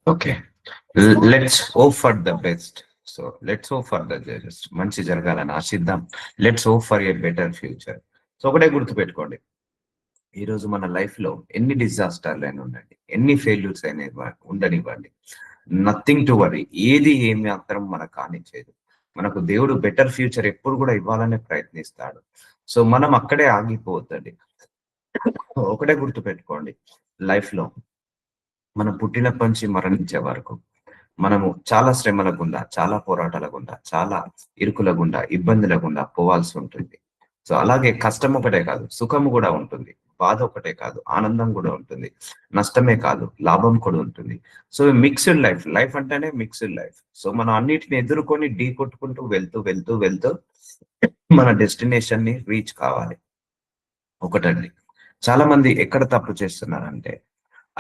Okay. Let's hope for the best. So let's hope for the best. మంచి జరగాలని ఆశిద్దాం. Let's hope for a better future. So ఒకటే గుర్తుపెట్టుకోండి. ఈరోజు మన లైఫ్ లో ఎన్ని డిజాస్టర్లు అయినా ఉండండి, ఎన్ని ఫెయిల్యూర్స్ అయినా ఉండనివ్వండి, నథింగ్ టు వరీ. ఏది ఏమి మాత్రం మనకు కానిచ్చేది. మనకు దేవుడు బెటర్ ఫ్యూచర్ ఎప్పుడు కూడా ఇవ్వాలనే ప్రయత్నిస్తాడు. సో మనం అక్కడే ఆగిపోవద్దండి. ఒకటే గుర్తుపెట్టుకోండి. లైఫ్ లో మనం పుట్టినప్పటి నుంచి మరణించే వరకు మనము చాలా శ్రమల గుండా, చాలా పోరాటాల గుండా, చాలా ఇరుకుల గుండా, ఇబ్బందుల గుండా పోవాల్సి ఉంటుంది. సో అలాగే కష్టం ఒకటే కాదు, సుఖము కూడా ఉంటుంది. బాధ ఒకటే కాదు, ఆనందం కూడా ఉంటుంది. నష్టమే కాదు, లాభం కూడా ఉంటుంది. So mixed life. లైఫ్ అంటేనే మిక్స్డ్ లైఫ్. సో మనం అన్నిటిని ఎదుర్కొని ఢీ కొట్టుకుంటూ వెళ్తూ వెళ్తూ వెళ్తూ మన డెస్టినేషన్ ని రీచ్ కావాలి. ఒకటండి. చాలా మంది ఎక్కడ తప్పు చేస్తున్నారంటే,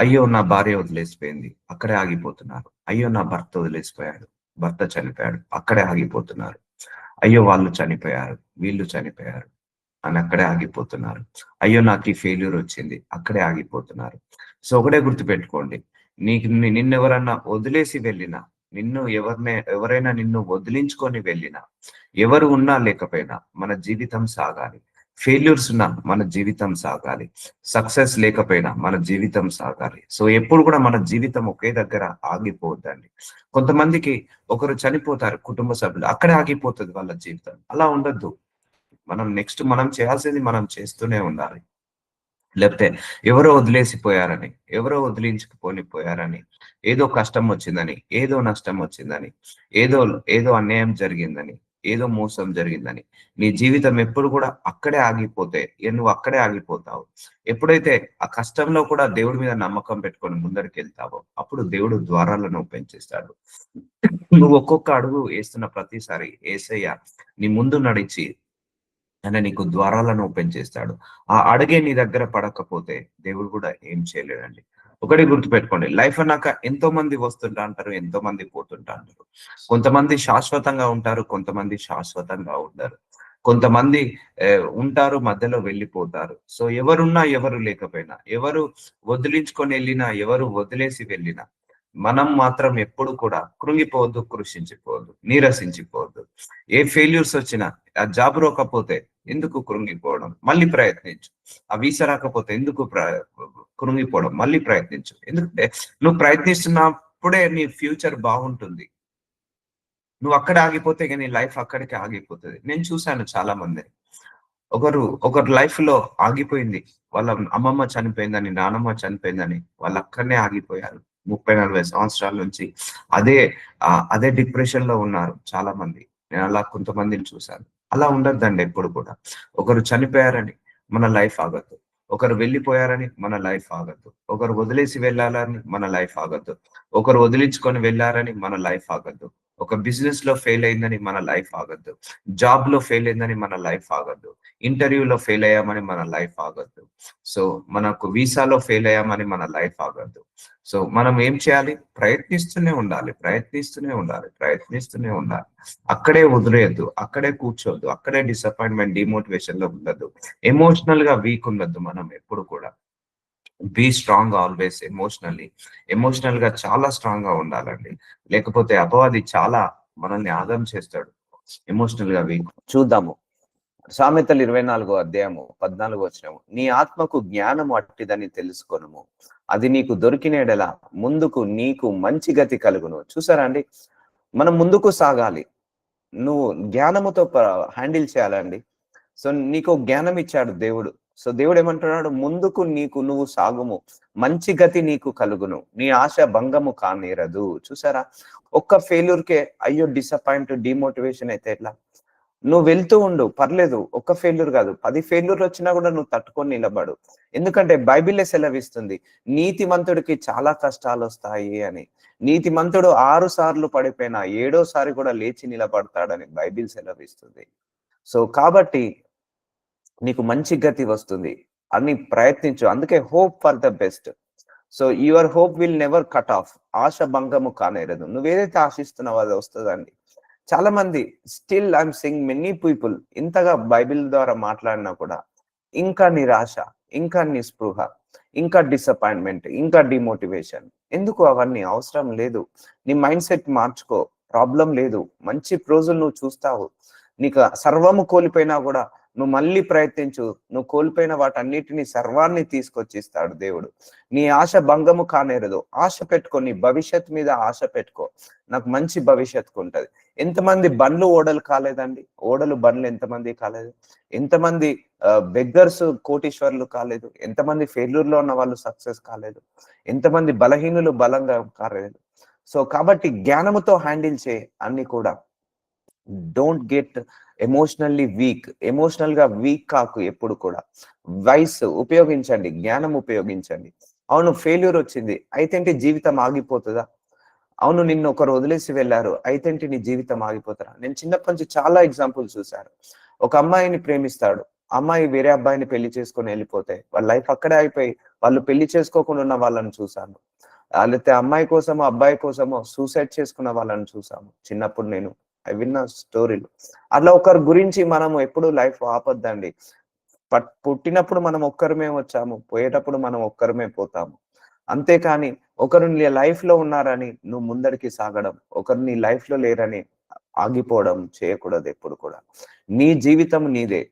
అయ్యో నా భార్య వదిలేసిపోయింది, అక్కడే ఆగిపోతున్నారు. అయ్యో నా భర్త వదిలేసిపోయాడు, భర్త చనిపోయాడు, అక్కడే ఆగిపోతున్నారు. అయ్యో వాళ్ళు చనిపోయారు, వీళ్ళు చనిపోయారు అని అక్కడే ఆగిపోతున్నారు. అయ్యో నాకు ఈ ఫెయిల్యూర్ వచ్చింది, అక్కడే ఆగిపోతున్నారు. సో ఒకటే గుర్తుపెట్టుకోండి. నిన్నెవరన్నా వదిలేసి వెళ్ళినా, ఎవరైనా నిన్ను వదిలించుకొని వెళ్ళినా, ఎవరు ఉన్నా లేకపోయినా మన జీవితం సాగాలి. ఫెయిల్యూర్స్ ఉన్నా మన జీవితం సాగాలి. సక్సెస్ లేకపోయినా మన జీవితం సాగాలి. సో ఎప్పుడు కూడా మన జీవితం ఒకే దగ్గర ఆగిపోవద్దండి. కొంతమందికి ఒకరు చనిపోతారు కుటుంబ సభ్యులు, అక్కడే ఆగిపోతుంది వాళ్ళ జీవితం. అలా ఉండొద్దు. మనం చేయాల్సింది మనం చేస్తూనే ఉండాలి. లేకపోతే ఎవరో వదిలేసిపోయారని, ఎవరో వదిలించుకుపోని పోయారని, ఏదో కష్టం వచ్చిందని, ఏదో నష్టం వచ్చిందని, ఏదో ఏదో అన్యాయం జరిగిందని, ఏదో మోసం జరిగిందని, నీ జీవితం ఎప్పుడు కూడా అక్కడే ఆగిపోతే నువ్వు అక్కడే ఆగిపోతావు. ఎప్పుడైతే ఆ కష్టంలో కూడా దేవుడి మీద నమ్మకం పెట్టుకొని ముందరికెళ్తావో, అప్పుడు దేవుడు ద్వారాలను ఓపెన్ చేస్తాడు. నువ్వు ఒక్కొక్క అడుగు వేస్తున్న ప్రతిసారి యేసయ్య నీ ముందు నడిచి ఆయన నీకు ద్వారాలను ఓపెన్ చేస్తాడు. ఆ అడుగే నీ దగ్గర పడకపోతే దేవుడు కూడా ఏం చేయలేడండి. ఒకటి గుర్తుపెట్టుకోండి. లైఫ్ అన్నాక ఎంతో మంది వస్తుంటా అంటారు, ఎంతో మంది పోతుంటా అంటారు. కొంతమంది శాశ్వతంగా ఉంటారు, కొంతమంది శాశ్వతంగా ఉండరు. కొంతమంది ఉంటారు, మధ్యలో వెళ్ళిపోతారు. సో ఎవరున్నా, ఎవరు లేకపోయినా, ఎవరు వదిలించుకొని వెళ్ళినా, ఎవరు వదిలేసి వెళ్ళినా, మనం మాత్రం ఎప్పుడు కూడా కృంగిపోవద్దు, కృషించిపోవద్దు, నీరసించిపోవద్దు. ఏ ఫెయిల్యూర్స్ వచ్చినా, ఆ జాబ్ రాకపోతే ఎందుకు కృంగిపోవడం, మళ్ళీ ప్రయత్నించు. ఆ వీసా రాకపోతే ఎందుకు కృంగిపోవడం, మళ్ళీ ప్రయత్నించు. ఎందుకంటే నువ్వు ప్రయత్నిస్తున్నప్పుడే నీ ఫ్యూచర్ బాగుంటుంది. నువ్వు అక్కడ ఆగిపోతే ఇక నీ లైఫ్ అక్కడికే ఆగిపోతుంది. నేను చూశాను చాలా మంది. ఒకరు లైఫ్ లో ఆగిపోయింది. వాళ్ళ అమ్మమ్మ చనిపోయిందని, నానమ్మ చనిపోయిందని వాళ్ళు అక్కడనే ఆగిపోయారు. 30-40 సంవత్సరాల నుంచి అదే అదే డిప్రెషన్ లో ఉన్నారు చాలా మంది. నేను అలా కొంతమందిని చూశాను. అలా ఉండొద్దండి ఎప్పుడు కూడా. ఒకరు చనిపోయారని మన లైఫ్ ఆగద్దు. ఒకరు వెళ్ళిపోయారని మన లైఫ్ ఆగద్దు. ఒకరు వదిలేసి వెళ్ళాలని మన లైఫ్ ఆగద్దు. ఒకరు వదిలించుకొని వెళ్ళారని మన లైఫ్ ఆగద్దు. ఒక బిజినెస్ లో ఫెయిల్ అయిందని మన లైఫ్ ఆగద్దు. జాబ్ లో ఫెయిల్ అయిందని మన లైఫ్ ఆగద్దు. ఇంటర్వ్యూలో ఫెయిల్ అయ్యామని మన లైఫ్ ఆగద్దు. సో మనకు వీసాలో ఫెయిల్ అయ్యామని మన లైఫ్ ఆగద్దు. సో మనం ఏం చేయాలి? ప్రయత్నిస్తూనే ఉండాలి, ప్రయత్నిస్తూనే ఉండాలి, ప్రయత్నిస్తూనే ఉండాలి. అక్కడే వదిలేయద్దు, అక్కడే కూర్చోద్దు, అక్కడే డిసప్పాయింట్మెంట్, డిమోటివేషన్ లో ఉండద్దు. ఎమోషనల్ గా వీక్ ఉండద్దు మనం ఎప్పుడు కూడా. Be strong always emotionally. Emotional గా చాలా స్ట్రాంగ్ గా ఉండాలండి. లేకపోతే అపవాది చాలా మనల్ని ఆగం చేస్తాడు ఎమోషనల్ గా వీక్. చూద్దాము. సామెతలు 24 అధ్యాయము 14 వచనము. నీ ఆత్మకు జ్ఞానము అట్టిదని తెలుసుకొనుము, అది నీకు దొరికిన యెడల ముందుకు నీకు మంచి గతి కలుగును. చూసారా అండి, మనం ముందుకు సాగాలి. నువ్వు జ్ఞానముతో హ్యాండిల్ చేయాలండి. సో నీకు జ్ఞానం ఇచ్చాడు దేవుడు. సో దేవుడు ఏమంటున్నాడు? ముందుకు నువ్వు సాగుము, మంచి గతి నీకు కలుగును, నీ ఆశ భంగము కానేరదు. చూసారా, ఒక్క ఫెయిల్యూర్కే అయ్యో డిసప్పాయింట్, డిమోటివేషన్ అయితే ఎట్లా? నువ్వు వెళ్తూ ఉండు, పర్లేదు. ఒక్క ఫెయిల్యూర్ కాదు, 10 ఫెయిల్యూర్లు వచ్చినా కూడా నువ్వు తట్టుకొని నిలబడు. ఎందుకంటే బైబిలే సెలవిస్తుంది, నీతిమంతుడికి చాలా కష్టాలు వస్తాయి అని. నీతిమంతుడు 6 సార్లు పడిపోయినా 7వ సారి కూడా లేచి నిలబడతాడని బైబిల్ సెలవిస్తుంది. సో కాబట్టి నీకు మంచి గతి వస్తుంది అని ప్రయత్నించు. అందుకే hope for the best. So your hope will never cut off. ఆశ భంగము కానేరదు. నువ్వేదైతే ఆశిస్తున్నావో అది వస్తుందండి. చాలా మంది still I'm seeing many people ఇంతగా బైబిల్ ద్వారా మాట్లాడినా కూడా ఇంకా నిరాశ, ఇంకా నిస్పృహ. ఇంకా డిసప్పాయింట్మెంట్, ఇంకా డిమోటివేషన్. ఎందుకు అవన్నీ అవసరం లేదు. నీ మైండ్ సెట్ మార్చుకో. ప్రాబ్లం లేదు. మంచి రోజులు నువ్వు చూస్తావు. నీకు సర్వము కోల్పోయినా కూడా నువ్వు మళ్ళీ ప్రయత్నించు. నువ్వు కోల్పోయిన వాటన్నిటిని సర్వాన్ని తీసుకొచ్చి ఇస్తాడు దేవుడు. నీ ఆశ భంగము కానేరదు. ఆశ పెట్టుకో. నీ భవిష్యత్ మీద ఆశ పెట్టుకో. నాకు మంచి భవిష్యత్తు ఉంటది. ఎంతమంది బండ్లు ఓడలు కాలేదండి? ఓడలు బండ్లు ఎంతమంది కాలేదు? ఎంతమంది బెగ్గర్స్ కోటీశ్వర్లు కాలేదు? ఎంతమంది ఫెయిల్యూర్ లో ఉన్న వాళ్ళు సక్సెస్ కాలేదు? ఎంతమంది బలహీనులు బలంగా కాలేదు? సో కాబట్టి జ్ఞానముతో హ్యాండిల్ చేయి అన్ని కూడా. Don't get emotionally weak. Emotional గా వీక్ కాకు ఎప్పుడు కూడా. వయసు ఉపయోగించండి, జ్ఞానం ఉపయోగించండి. అవును, ఫెయిల్యూర్ వచ్చింది అయితేంటి జీవితం ఆగిపోతుందా? అవును, నిన్ను ఒకరు వదిలేసి వెళ్ళారు అయితేంటి నీ జీవితం ఆగిపోతారా? నేను చిన్నప్పటి నుంచి చాలా ఎగ్జాంపుల్ చూశాను. ఒక అమ్మాయిని ప్రేమిస్తాడు, అమ్మాయి వేరే అబ్బాయిని పెళ్లి చేసుకొని వెళ్ళిపోతే వాళ్ళ లైఫ్ అక్కడే అయిపోయి వాళ్ళు పెళ్లి చేసుకోకుండా ఉన్న వాళ్ళని చూసాను. లేకపోతే అమ్మాయి కోసమో అబ్బాయి కోసమో సూసైడ్ చేసుకున్న వాళ్ళని చూసాము చిన్నప్పుడు. నేను విన్న స్టోరీలు. అట్లా ఒకరి గురించి మనము ఎప్పుడు లైఫ్ ఆపొద్దండి. పుట్టినప్పుడు మనం ఒక్కరమే వచ్చాము, పోయేటప్పుడు మనం ఒక్కరమే పోతాము. అంతేకాని ఒకరు నీ లైఫ్ లో ఉన్నారని నువ్వు ముందరికి సాగడం, ఒకరు నీ లైఫ్ లో లేరని ఆగిపోవడం చేయకూడదు ఎప్పుడు కూడా. నీ జీవితం నీదే.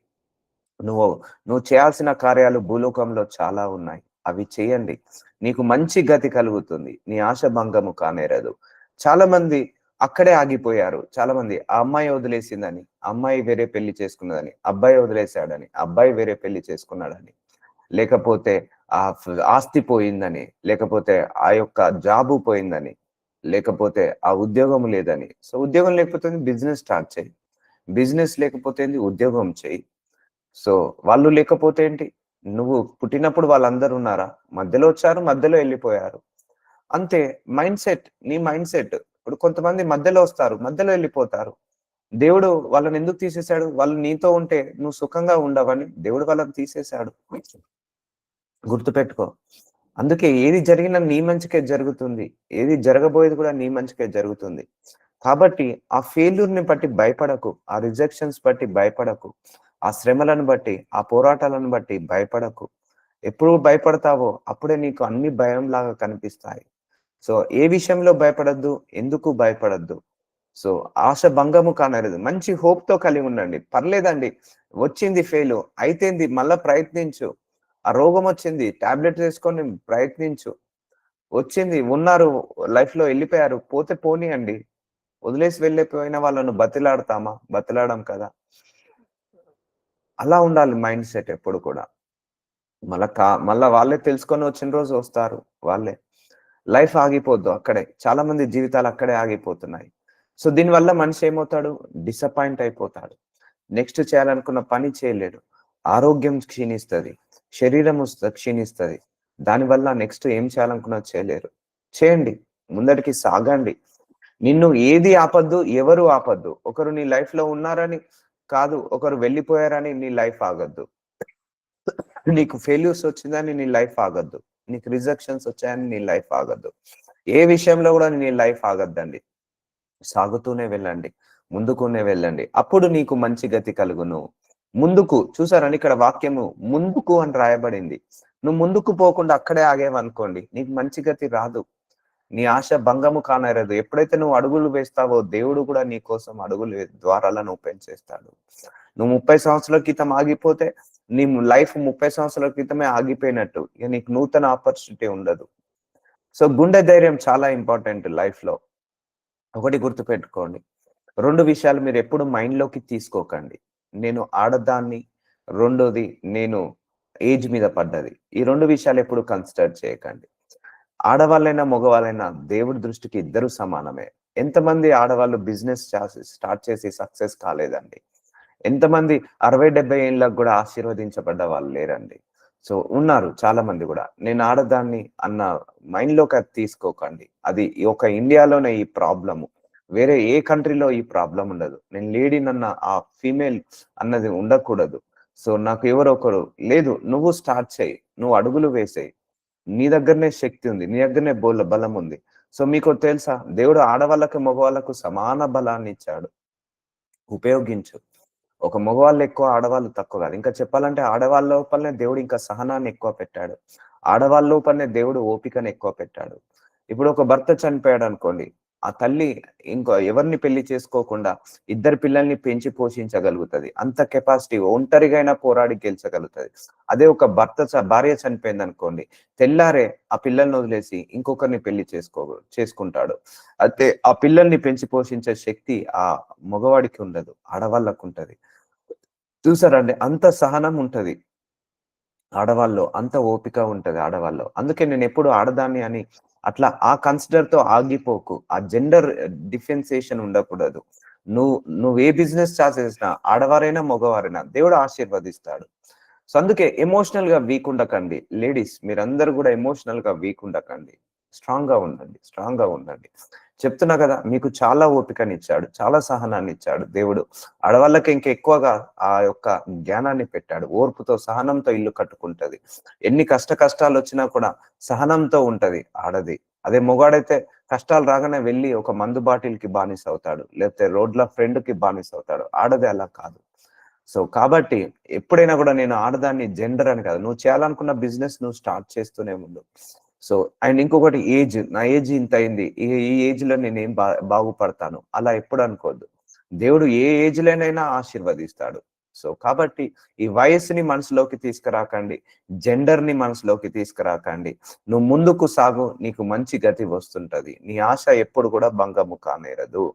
నువ్వు నువ్వు చేయాల్సిన కార్యాలు భూలోకంలో చాలా ఉన్నాయి. అవి చేయండి. నీకు మంచి గతి కలుగుతుంది. నీ ఆశ భంగము కానేరదు. చాలా మంది అక్కడే ఆగిపోయారు. చాలా మంది ఆ అమ్మాయి వదిలేసిందని, అమ్మాయి వేరే పెళ్లి చేసుకున్నదని, అబ్బాయి వదిలేశాడని, అబ్బాయి వేరే పెళ్లి చేసుకున్నాడని, లేకపోతే ఆస్తి పోయిందని, లేకపోతే ఆ యొక్క జాబు పోయిందని, లేకపోతే ఆ ఉద్యోగం లేదని. సో ఉద్యోగం లేకపోతే బిజినెస్ స్టార్ట్ చేయి. బిజినెస్ లేకపోతే ఉద్యోగం చేయి. సో వాళ్ళు లేకపోతే ఏంటి? నువ్వు పుట్టినప్పుడు వాళ్ళందరూ ఉన్నారా? మధ్యలో వచ్చారు, మధ్యలో వెళ్ళిపోయారు. అంతే. మైండ్ సెట్, నీ మైండ్ సెట్. ఇప్పుడు కొంతమంది మధ్యలో వస్తారు, మధ్యలో వెళ్ళిపోతారు. దేవుడు వాళ్ళని ఎందుకు తీసేశాడు? వాళ్ళు నీతో ఉంటే నువ్వు సుఖంగా ఉండవని దేవుడు వాళ్ళని తీసేశాడు. గుర్తుపెట్టుకో. అందుకే ఏది జరిగినా నీ మంచికే జరుగుతుంది. ఏది జరగబోయేది కూడా నీ మంచికే జరుగుతుంది. కాబట్టి ఆ ఫెయిల్యూర్ ని బట్టి భయపడకు. ఆ రిజెక్షన్స్ బట్టి భయపడకు. ఆ శ్రమలను బట్టి, ఆ పోరాటాలను బట్టి భయపడకు. ఎప్పుడు భయపడతావో అప్పుడే నీకు అన్ని భయంలాగా కనిపిస్తాయి. సో ఏ విషయంలో భయపడద్దు, ఎందుకు భయపడద్దు. సో ఆశ భంగము కానరదు. మంచి హోప్ తో కలిగి ఉండండి. పర్లేదండి, వచ్చింది ఫెయిల్ అయితేంది, మళ్ళా ప్రయత్నించు. ఆ రోగం వచ్చింది, టాబ్లెట్ వేసుకొని ప్రయత్నించు. వచ్చింది, ఉన్నారు, లైఫ్ లో వెళ్ళిపోయారు, పోతే పోనీయండి. వదిలేసి వెళ్ళిపోయిన వాళ్ళను బతిలాడతామా? బతిలాడం కదా. అలా ఉండాలి మైండ్ సెట్ ఎప్పుడు కూడా. మళ్ళా వాళ్ళే తెలుసుకొని వచ్చిన రోజు వస్తారు వాళ్ళే. లైఫ్ ఆగిపోద్దు అక్కడే. చాలా మంది జీవితాలు అక్కడే ఆగిపోతున్నాయి. సో దీనివల్ల మనిషి ఏమవుతాడు? డిసప్పాయింట్ అయిపోతాడు. నెక్స్ట్ చేయాలనుకున్న పని చేయలేడు. ఆరోగ్యం క్షీణిస్తది. శరీరము క్షీణిస్తది. దానివల్ల నెక్స్ట్ ఏం చేయాలనుకున్నా చేయలేరు. చేయండి. ముందటికి సాగండి. నిన్ను ఏది ఆపద్దు, ఎవరు ఆపద్దు. ఒకరు నీ లైఫ్ లో ఉన్నారని కాదు, ఒకరు వెళ్ళిపోయారని నీ లైఫ్ ఆగద్దు. నీకు ఫెయిల్యూర్స్ వచ్చిందని నీ లైఫ్ ఆగద్దు. నీకు రిజెక్షన్స్ వచ్చాయని నీ లైఫ్ ఆగద్దు. ఏ విషయంలో కూడా నీ లైఫ్ ఆగద్దండి. సాగుతూనే వెళ్ళండి. ముందుకునే వెళ్ళండి. అప్పుడు నీకు మంచి గతి కలుగును. ముందుకు చూసారని ఇక్కడ వాక్యము ముందుకు అని రాయబడింది. నువ్వు ముందుకు పోకుండా అక్కడే ఆగేవనుకోండి, నీకు మంచి గతి రాదు. నీ ఆశ భంగము కానేరదు. ఎప్పుడైతే నువ్వు అడుగులు వేస్తావో దేవుడు కూడా నీ కోసం అడుగులు ద్వారాలను ఓపెన్ చేస్తాడు. నువ్వు 30 సంవత్సరాల క్రితం ఆగిపోతే నీ లైఫ్ 30 సంవత్సరాల క్రితమే ఆగిపోయినట్టు. ఇక నీకు నూతన ఆపర్చునిటీ ఉండదు. సో గుండె ధైర్యం చాలా ఇంపార్టెంట్ లైఫ్ లో. ఒకటి గుర్తుపెట్టుకోండి. 2 విషయాలు మీరు ఎప్పుడు మైండ్ లోకి తీసుకోకండి. నేను ఆడదాన్ని, రెండోది నేను ఏజ్ మీద పడ్డది. ఈ 2 విషయాలు ఎప్పుడు కన్సిడర్ చేయకండి. ఆడవాళ్ళైనా మగవాళ్ళైనా దేవుడి దృష్టికి ఇద్దరు సమానమే. ఎంతమంది ఆడవాళ్ళు బిజినెస్ స్టార్ట్ చేసి సక్సెస్ కాలేదండి? ఎంతమంది 60-70 ఏళ్ళకు కూడా ఆశీర్వదించబడ్డ వాళ్ళు లేరండి? సో ఉన్నారు చాలా మంది కూడా. నేను ఆడదాన్ని అన్న మైండ్ లోకి అది తీసుకోకండి. అది ఒక ఇండియాలోనే ఈ ప్రాబ్లము. వేరే ఏ కంట్రీలో ఈ ప్రాబ్లం ఉండదు. నేను లేడీనన్న ఆ ఫీమేల్ అన్నది ఉండకూడదు. సో నాకు ఎవరో ఒకరు లేదు, నువ్వు స్టార్ట్ చేయి, నువ్వు అడుగులు వేసేయి. నీ దగ్గరనే శక్తి ఉంది, నీ దగ్గరనే బలం ఉంది. సో మీకు తెలుసా, దేవుడు ఆడవాళ్ళకు మగవాళ్ళకు సమాన బలాన్ని ఇచ్చాడు. ఉపయోగించు. ఒక మగవాళ్ళు ఎక్కువ, ఆడవాళ్ళు తక్కువ కాదు. ఇంకా చెప్పాలంటే ఆడవాళ్ళ లోపలనే దేవుడు ఇంకా సహనాన్ని ఎక్కువ పెట్టాడు. ఆడవాళ్ళ లోపలనే దేవుడు ఓపికను ఎక్కువ పెట్టాడు. ఇప్పుడు ఒక భర్త చనిపోయాడు అనుకోండి, ఆ తల్లి ఇంకో ఎవరిని పెళ్లి చేసుకోకుండా ఇద్దరు పిల్లల్ని పెంచి పోషించగలుగుతది. అంత కెపాసిటీ ఒంటరిగా అయినా పోరాడి గెలిచగలుగుతది. అదే ఒక భార్య చనిపోయింది అనుకోండి, తెల్లారే ఆ పిల్లల్ని వదిలేసి ఇంకొకరిని పెళ్లి చేసుకుంటాడు. అయితే ఆ పిల్లల్ని పెంచి పోషించే శక్తి ఆ మగవాడికి ఉండదు, ఆడవాళ్ళకు ఉంటది. చూసారండి, అంత సహనం ఉంటది ఆడవాళ్ళలో, అంత ఓపిక ఉంటది ఆడవాళ్ళలో. అందుకే నేనెప్పుడు ఆడదాన్ని అని అట్లా ఆ కన్సిడర్‌తో ఆగిపోకు. ఆ జెండర్ డిఫరెన్షియేషన్ ఉండకూడదు. నువ్వు నువ్వు ఏ బిజినెస్ స్టార్ట్ చేసినా ఆడవారైనా, మగవారైనా దేవుడు ఆశీర్వదిస్తాడు. సో, అందుకే ఎమోషనల్‌గా వీక్ ఉండకండి. లేడీస్ మీరందరూ గూడా ఎమోషనల్‌గా వీక్ ఉండకండి. స్ట్రాంగ్‌గా ఉండండి. స్ట్రాంగ్‌గా ఉండండి. చెప్తున్నా గదా! మీకు చాలా ఓపికనిచ్చాడు. చాలా సహనాన్నిచ్చాడు దేవుడు. ఆడవాళ్ళకి ఇంకెక్కువగా ఆ యొక్క జ్ఞానాన్ని పెట్టాడు. ఓర్పుతో, సహనంతో ఇల్లు కట్టుకుంటది. ఎన్ని కష్టాలొచ్చినా కూడా సహనంతో ఉంటది ఆడది. అదే మొగాడైతే కష్టాలు రాగానే వెళ్లి ఒక మందు బాటిల్‌కి బానిసవుతాడు. లేకపోతే రోడ్ల ఫ్రెండ్‌కి బానిసవుతాడు. ఆడది అలా కాదు. సో, కాబట్టి ఎప్పుడైనా గూడా నేను ఆడదాన్ని జెండర్ అని కాదు. నువ్వు చేయాలనుకున్న బిజినెస్ నువ్వు స్టార్ట్ చేస్తూనే ఉండు. సో, అండ్ ఇంకొకటి ఏజ్. నా ఏజ్ ఇంతయింది. ఈ ఏజ్‌లో నేనేం బాగుపడతాను. అలా ఎప్పుడు అనుకోవద్దు. దేవుడు ఏ ఏజ్‌లోనైనా ఆశీర్వదిస్తాడు. సో, కాబట్టి ఈ వయస్సుని మనసులోకి తీసుకురాకండి. జెండర్‌ని మనసులోకి తీసుకురాకండి. నువ్వు ముందుకు సాగు. నీకు మంచి గతి వస్తుంటది. నీ ఆశ ఎప్పుడు కూడా భంగము కానేరదు.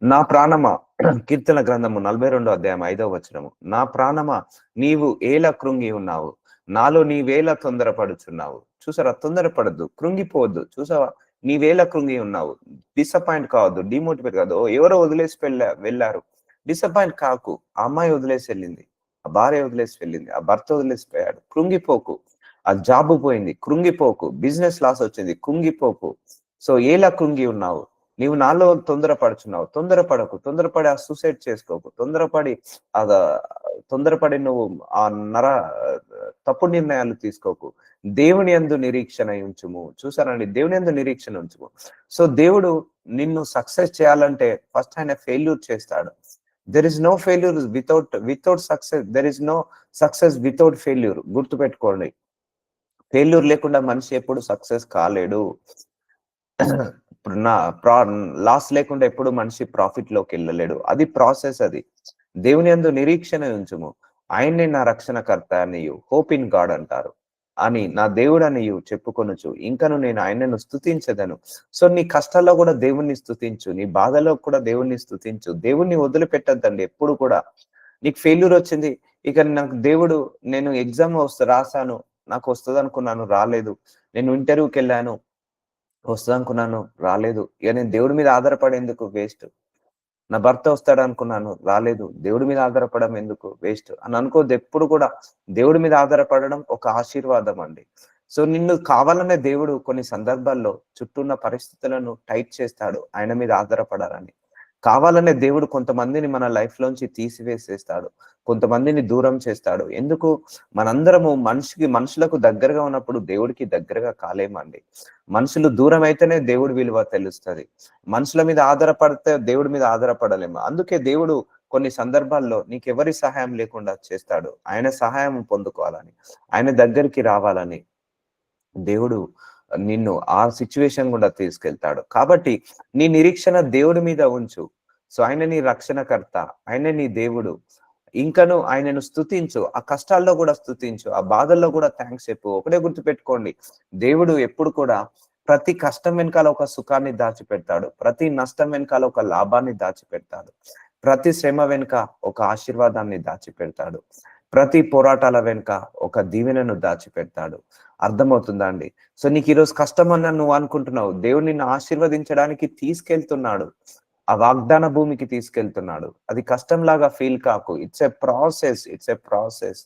నా ప్రాణమా కీర్తన గ్రంథము 42 అధ్యాయం 5వ వచనము. నా ప్రాణమా నీవు ఏల కృంగి ఉన్నావు. నాలో నీవేల తొందరపడుచున్నావు. చూసారా, తొందరపడొద్దు, కృంగిపోవద్దు. చూసావా, నీవేల కృంగి ఉన్నావు. డిసప్పాయింట్ కావద్దు, డిమోటివేట్ కావద్దు. ఎవరో వదిలేసి వెళ్లారు. డిసప్పాయింట్ కాకు. ఆ అమ్మాయి వదిలేసి వెళ్ళింది. ఆ భార్య వదిలేసి వెళ్ళింది. ఆ భర్త వదిలేసిపోయాడు. కృంగిపోకు. ఆ జాబ్ పోయింది. కృంగిపోకు. బిజినెస్ లాస్ వచ్చింది. కృంగిపోకు. సో, ఏలా కృంగి ఉన్నావు? నీవు నాలో తొందరపడుచున్నావు. తొందరపడకు. తొందరపడి ఆ సూసైడ్ చేసుకోకు. ఆహ్, తొందరపడి నువ్వు ఆ నర తప్పుడు నిర్ణయాలు తీసుకోకు. దేవుని యందు నిరీక్షణ ఉంచుము. చూసారండి, దేవుని యందు నిరీక్షణ ఉంచుము. సో, దేవుడు నిన్ను సక్సెస్ చేయాలంటే ఫస్ట్ ఆయన ఫెయిల్యూర్ చేస్తాడు. There is no failure without success. There is no success without failure. గుర్తుపెట్టుకోండి. ఫెయిల్యూర్ లేకుండా మనిషి ఎప్పుడు సక్సెస్ కాలేడు. ఇప్పుడు లాస్ లేకుండా ఎప్పుడు మనిషి ప్రాఫిట్ లోకి వెళ్ళలేడు. అది ప్రాసెస్ అది. దేవుని యందు నిరీక్షణ ఉంచుము. ఆయన్నే నా రక్షణకర్త అనియు, హోప్ ఇన్ గాడ్ అంటారు. అని నా దేవుడు అనియు చెప్పుకొనుచు ఇంకను నేను ఆయనను స్తుతించెదను. సో, నీ కష్టాల్లో కూడా దేవుణ్ణి స్తుతించు. నీ బాధలో కూడా దేవుణ్ణి స్తుతించు. దేవుణ్ణి వదిలిపెట్టొద్దండి ఎప్పుడు కూడా. నీకు ఫెయిల్యూర్ వచ్చింది. ఇక నాకు దేవుడు, నేను ఎగ్జామ్ రాసాను. నాకు వస్తదనుకున్నాను, రాలేదు. నేను ఇంటర్వ్యూకెళ్ళాను, వస్తదనుకున్నాను, రాలేదు. ఇక నేను దేవుడి మీద ఆధారపడేందుకు వేస్ట్. నా భర్త వస్తాడనుకున్నాను, రాలేదు. దేవుడి మీద ఆధారపడడం ఎందుకు, వేస్ట్ అని అనుకోవద్దు ఎప్పుడు కూడా. దేవుడి మీద ఆధారపడడం ఒక ఆశీర్వాదం అండి. సో, నిన్ను కావాలనే దేవుడు కొన్ని సందర్భాల్లో చుట్టూ ఉన్న పరిస్థితులను టైట్ చేస్తాడు ఆయన మీద ఆధారపడాలని. కావాలనే దేవుడు కొంతమందిని మన లైఫ్ లోంచి తీసివేసేస్తాడు. కొంతమందిని దూరం చేస్తాడు. ఎందుకు? మనందరము మనుషులకు దగ్గరగా ఉన్నప్పుడు దేవుడికి దగ్గరగా కాలేమండి. మనుషులు దూరం అయితేనే దేవుడి విలువ తెలుస్తది. మనుషుల మీద ఆధారపడితే దేవుడి మీద ఆధారపడలేము. అందుకే దేవుడు కొన్ని సందర్భాల్లో నీకెవరి సహాయం లేకుండా చేస్తాడు. ఆయన సహాయం పొందుకోవాలని, ఆయన దగ్గరికి రావాలని దేవుడు నిన్ను ఆ సిట్యుయేషన్ గుండా తీసుకెళ్తాడు. కాబట్టి నీ నిరీక్షణ దేవుడి మీద ఉంచు. సో, ఆయన నీ రక్షణకర్త. ఆయనే నీ దేవుడు. ఇంకను ఆయనను స్తుతించు. ఆ కష్టాల్లో గూడా స్తుతించు. ఆ బాధల్లో గూడా థాంక్స్ చెప్పు. ఒకటే గుర్తుపెట్టుకోండి, దేవుడు ఎప్పుడు కూడా ప్రతి కష్టం వెనకాల ఒక సుఖాన్ని దాచిపెడతాడు. ప్రతి నష్టం వెనకాల ఒక లాభాన్ని దాచిపెడతాడు. ప్రతి శ్రమ వెనుక ఒక ఆశీర్వాదాన్ని దాచిపెడతాడు. ప్రతి పోరాటాల వెనుక ఒక దీవెనను దాచిపెడతాడు. అర్థమవుతుందా అండి? సో, నీకు ఈరోజు కష్టమని నువ్వు అనుకుంటున్నావు. దేవుడు నిన్ను ఆశీర్వదించడానికి తీసుకెళ్తున్నాడు. ఆ వాగ్దాన భూమికి తీసుకెళ్తున్నాడు. అది కష్టంలాగా ఫీల్ కాకు. It's a process. It's a process.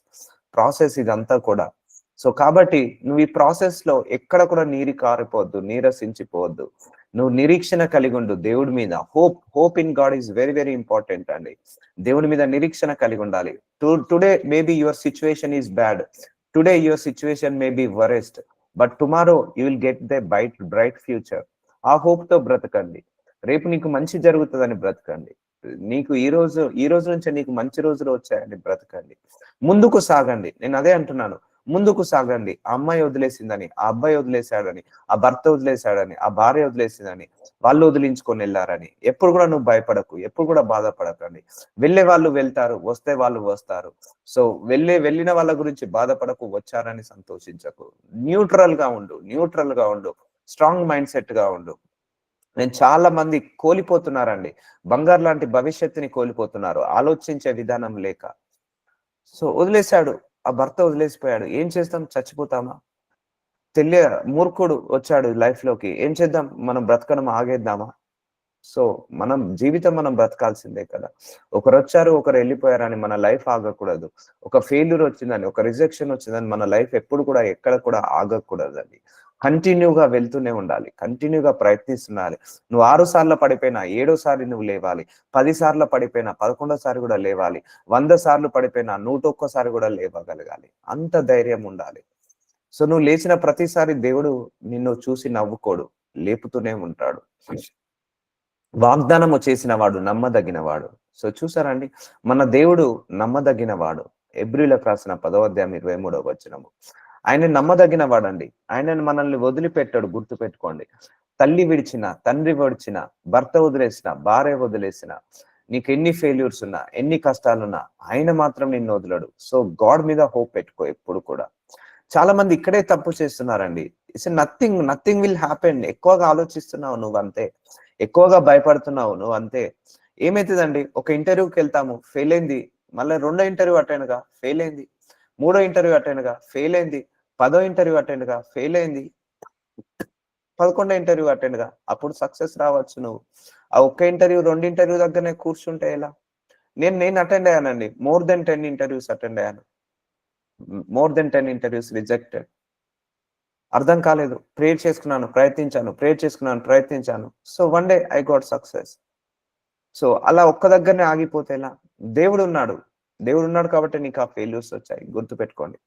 Process ఇదంతా కూడా. సో, కాబట్టి నువ్వు ఈ ప్రాసెస్‌లో ఎక్కడ కూడా నీరు కారిపోవద్దు, నీరసించిపోవద్దు. నువ్వు నిరీక్షణ కలిగుండు దేవుడి మీద. Hope in God is very, very important అండి. దేవుడి మీద నిరీక్షణ కలిగి ఉండాలి. Today maybe your situation is bad. Today your situation may be worst. But tomorrow you will get the bright future. ఆ హోప్‌తో బ్రతకండి. రేపు నీకు మంచి జరుగుతదని బ్రతకండి. నీకు ఈ రోజు నుంచే నీకు మంచి రోజులు వచ్చాయండి, బ్రతకండి. ముందుకు సాగండి. నేను అదే అంటున్నాను. ముందుకు సాగండి. ఆ అమ్మాయి వదిలేసిందని, ఆ అబ్బాయి వదిలేసాడని, ఆ భర్త వదిలేసాడని, ఆ భార్య వదిలేసిందని, వాళ్ళు వదిలించుకొని వెళ్లారని ఎప్పుడు కూడా నువ్వు భయపడకు. ఎప్పుడు కూడా బాధపడకండి. వెళ్ళే వాళ్ళు వెళ్తారు, వస్తే వాళ్ళు వస్తారు. సో వెళ్ళిన వాళ్ళ గురించి బాధపడకు, వచ్చారని సంతోషించకు. న్యూట్రల్ గా ఉండు. న్యూట్రల్ గా ఉండు. స్ట్రాంగ్ మైండ్ సెట్ గా ఉండు. నేను చాలా మంది కోల్పోతున్నారండి. బంగారు లాంటి భవిష్యత్తుని కోల్పోతున్నారు. ఆలోచించే విధానం లేక. సో వదిలేసాడు. ఆ భర్త వదిలేసిపోయాడు. ఏం చేస్తాం? చచ్చిపోతామా? తెలియ మూర్ఖుడు వచ్చాడు లైఫ్ లోకి. ఏం చేద్దాం? మనం బ్రతకడం ఆగేద్దామా? సో జీవితం మనం బ్రతకాల్సిందే కదా! ఒకరొచ్చారు, ఒకరు వెళ్ళిపోయారని మన లైఫ్ ఆగకూడదు. ఒక ఫెయిల్యూర్ వచ్చిందని, ఒక రిజెక్షన్ వచ్చిందని మన లైఫ్ ఎప్పుడు కూడా ఎక్కడ కూడా ఆగకూడదండి. కంటిన్యూగా వెళ్తూనే ఉండాలి. కంటిన్యూగా ప్రయత్నిస్తుండాలి. నువ్వు 6 సార్లు పడిపోయినా, 7 సారి నువ్వు లేవాలి. 10 సార్లు పడిపోయినా, 11 సారి కూడా లేవాలి. 100 సార్లు పడిపోయినా, 101 సారి కూడా లేవగలగాలి. అంత ధైర్యం ఉండాలి. సో నువ్వు లేచిన ప్రతిసారి దేవుడు నిన్ను చూసి నవ్వుకోడు. లేపుతూనే ఉంటాడు. వాగ్దానము చేసిన వాడు నమ్మదగిన వాడు. సో చూసారా అండి, మన దేవుడు నమ్మదగిన వాడు. హెబ్రీయులకు రాసిన 10వ అధ్యాయం 23వ వచనము. ఆయన నమ్మదగిన వాడండి. ఆయనను మనల్ని వదిలిపెట్టాడు, గుర్తుపెట్టుకోండి. తల్లి విడిచిన, తండ్రి విడిచిన, భర్త వదిలేసిన, భార్య వదిలేసిన, నీకు ఎన్ని ఫెయిల్యూర్స్ ఉన్నా, ఎన్ని కష్టాలున్నా ఆయన మాత్రం నిన్ను వదలడు. సో గాడ్ మీద హోప్ పెట్టుకో ఎప్పుడు కూడా. చాలా మంది ఇక్కడే తప్పు చేస్తున్నారండి. It's nothing will happen. ఎక్కువగా ఆలోచిస్తున్నావు నువ్వు అంతే. ఎక్కువగా భయపడుతున్నావు నువ్వు అంతే. ఏమైతుందండి? ఒక ఇంటర్వ్యూకి వెళ్తాము, ఫెయిల్ అయింది. మళ్ళీ రెండో ఇంటర్వ్యూ అటెండ్ గా ఫెయిల్ అయింది. మూడో ఇంటర్వ్యూ అటెండ్ గా ఫెయిల్ అయింది. 10వ ఇంటర్వ్యూ అటెండ్ గా ఫెయిల్ అయింది. 11వ ఇంటర్వ్యూ అటెండ్ గా అప్పుడు సక్సెస్ రావచ్చు నువ్వు. ఆ ఒక్క ఇంటర్వ్యూ, 2 ఇంటర్వ్యూ దగ్గరనే కూర్చుంటే ఎలా? నేను అటెండ్ అయ్యానండి. మోర్ దెన్ 10 ఇంటర్వ్యూస్ అటెండ్ అయ్యాను. More than 10 interviews rejected. అర్థం కాలేదు. ప్రేయర్ చేసుకున్నాను, ప్రయత్నించాను. ప్రేయర్ చేసుకున్నాను, ప్రయత్నించాను. So one day I got success. So అలా ఒక్క దగ్గరనే ఆగిపోతే ఎలా? దేవుడున్నాడు. దేవుడున్నాడు కాబట్టి నీకు ఆ ఫెయిల్యూర్స్ వచ్చాయి. గుర్తుపెట్టుకోండి.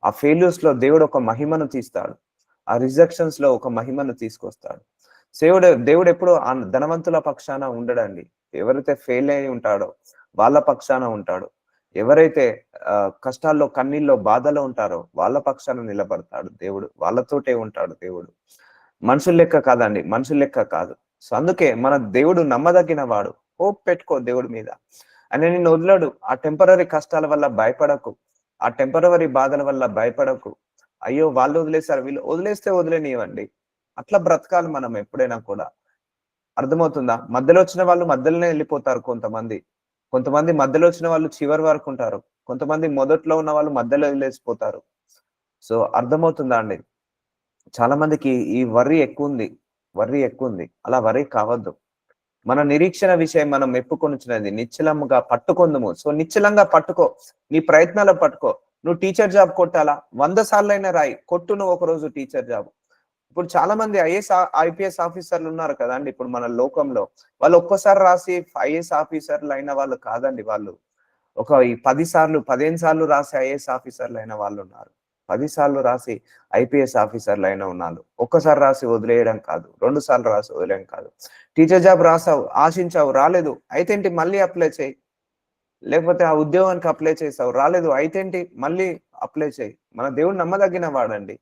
ఆ ఫెయిల్యూర్స్ లో దేవుడు ఒక మహిమను తీస్తాడు. ఆ రిజెక్షన్స్ లో ఒక మహిమను తీసుకొస్తాడు. దేవుడు ఎప్పుడు ధనవంతుల పక్షాన ఉండడండి. ఎవరైతే ఫెయిల్ అయి ఉంటాడో వాళ్ళ పక్షాన ఉంటాడు. ఎవరైతే కష్టాల్లో, కన్నీల్లో, బాధలో ఉంటారో వాళ్ళ పక్షాన నిలబడతాడు దేవుడు. వాళ్ళతోటే ఉంటాడు దేవుడు. మనుషుల లెక్క కాదండి. మనుషుల లెక్క కాదు. సో అందుకే మన దేవుడు నమ్మదగిన వాడు. హోప్ పెట్టుకో దేవుడి మీద. ఆయన నిన్ను వదలడు. ఆ టెంపరరీ కష్టాల వల్ల భయపడకు. ఆ టెంపరరీ బాధల వల్ల భయపడకు. అయ్యో వాళ్ళు వదిలేశారు, వీళ్ళు వదిలేస్తే వదిలేనివ్వండి. అట్లా బ్రతకాలి మనం ఎప్పుడైనా కూడా. అర్థమవుతుందా? మధ్యలో వచ్చిన వాళ్ళు మధ్యలోనే వెళ్ళిపోతారు కొంతమంది. కొంతమంది మధ్యలో వచ్చిన వాళ్ళు చివరి వరకు ఉంటారు. కొంతమంది మొదట్లో ఉన్న వాళ్ళు మధ్యలో వదిలేసిపోతారు. సో అర్థమవుతుందా అండి? చాలా మందికి ఈ వర్రీ ఎక్కువుంది. అలా వర్రీ కావద్దు. మన నిరీక్షణ విషయం మనం మెప్పుకొనుచున్నది నిశ్చలముగా పట్టుకొందుము. సో నిశ్చలంగా పట్టుకో. నీ ప్రయత్నాలు పట్టుకో. నువ్వు టీచర్ జాబ్ కొట్టాలా? 100 సార్లైనా రాయి. కొట్టు నువ్వు ఒకరోజు టీచర్ జాబ్. ఇప్పుడు చాలా మంది ఐపీఎస్ ఆఫీసర్లు ఉన్నారు కదండి ఇప్పుడు మన లోకంలో. వాళ్ళు ఒక్కసారి రాసి ఐఏఎస్ ఆఫీసర్లు అయిన వాళ్ళు కాదండి వాళ్ళు. ఒక 10 సార్లు, 15 సార్లు రాసి ఐఏఎస్ ఆఫీసర్లు అయిన వాళ్ళు ఉన్నారు. 10 సార్లు రాసి ఐపీఎస్ ఆఫీసర్లు అయిన ఉన్నారు. ఒక్కసారి రాసి వదిలేయడం కాదు. 2 సార్లు రాసి వదిలేయడం కాదు. టీచర్ జాబ్ రాసావు, ఆశించావు, రాలేదు. అయితేంటి? మళ్ళీ అప్లై చేయి. లేకపోతే ఆ ఉద్యోగానికి అప్లై చేసావు, రాలేదు. అయితేంటి? మళ్ళీ అప్లై చేయి. మన దేవుడు నమ్మదగిన వాడండి.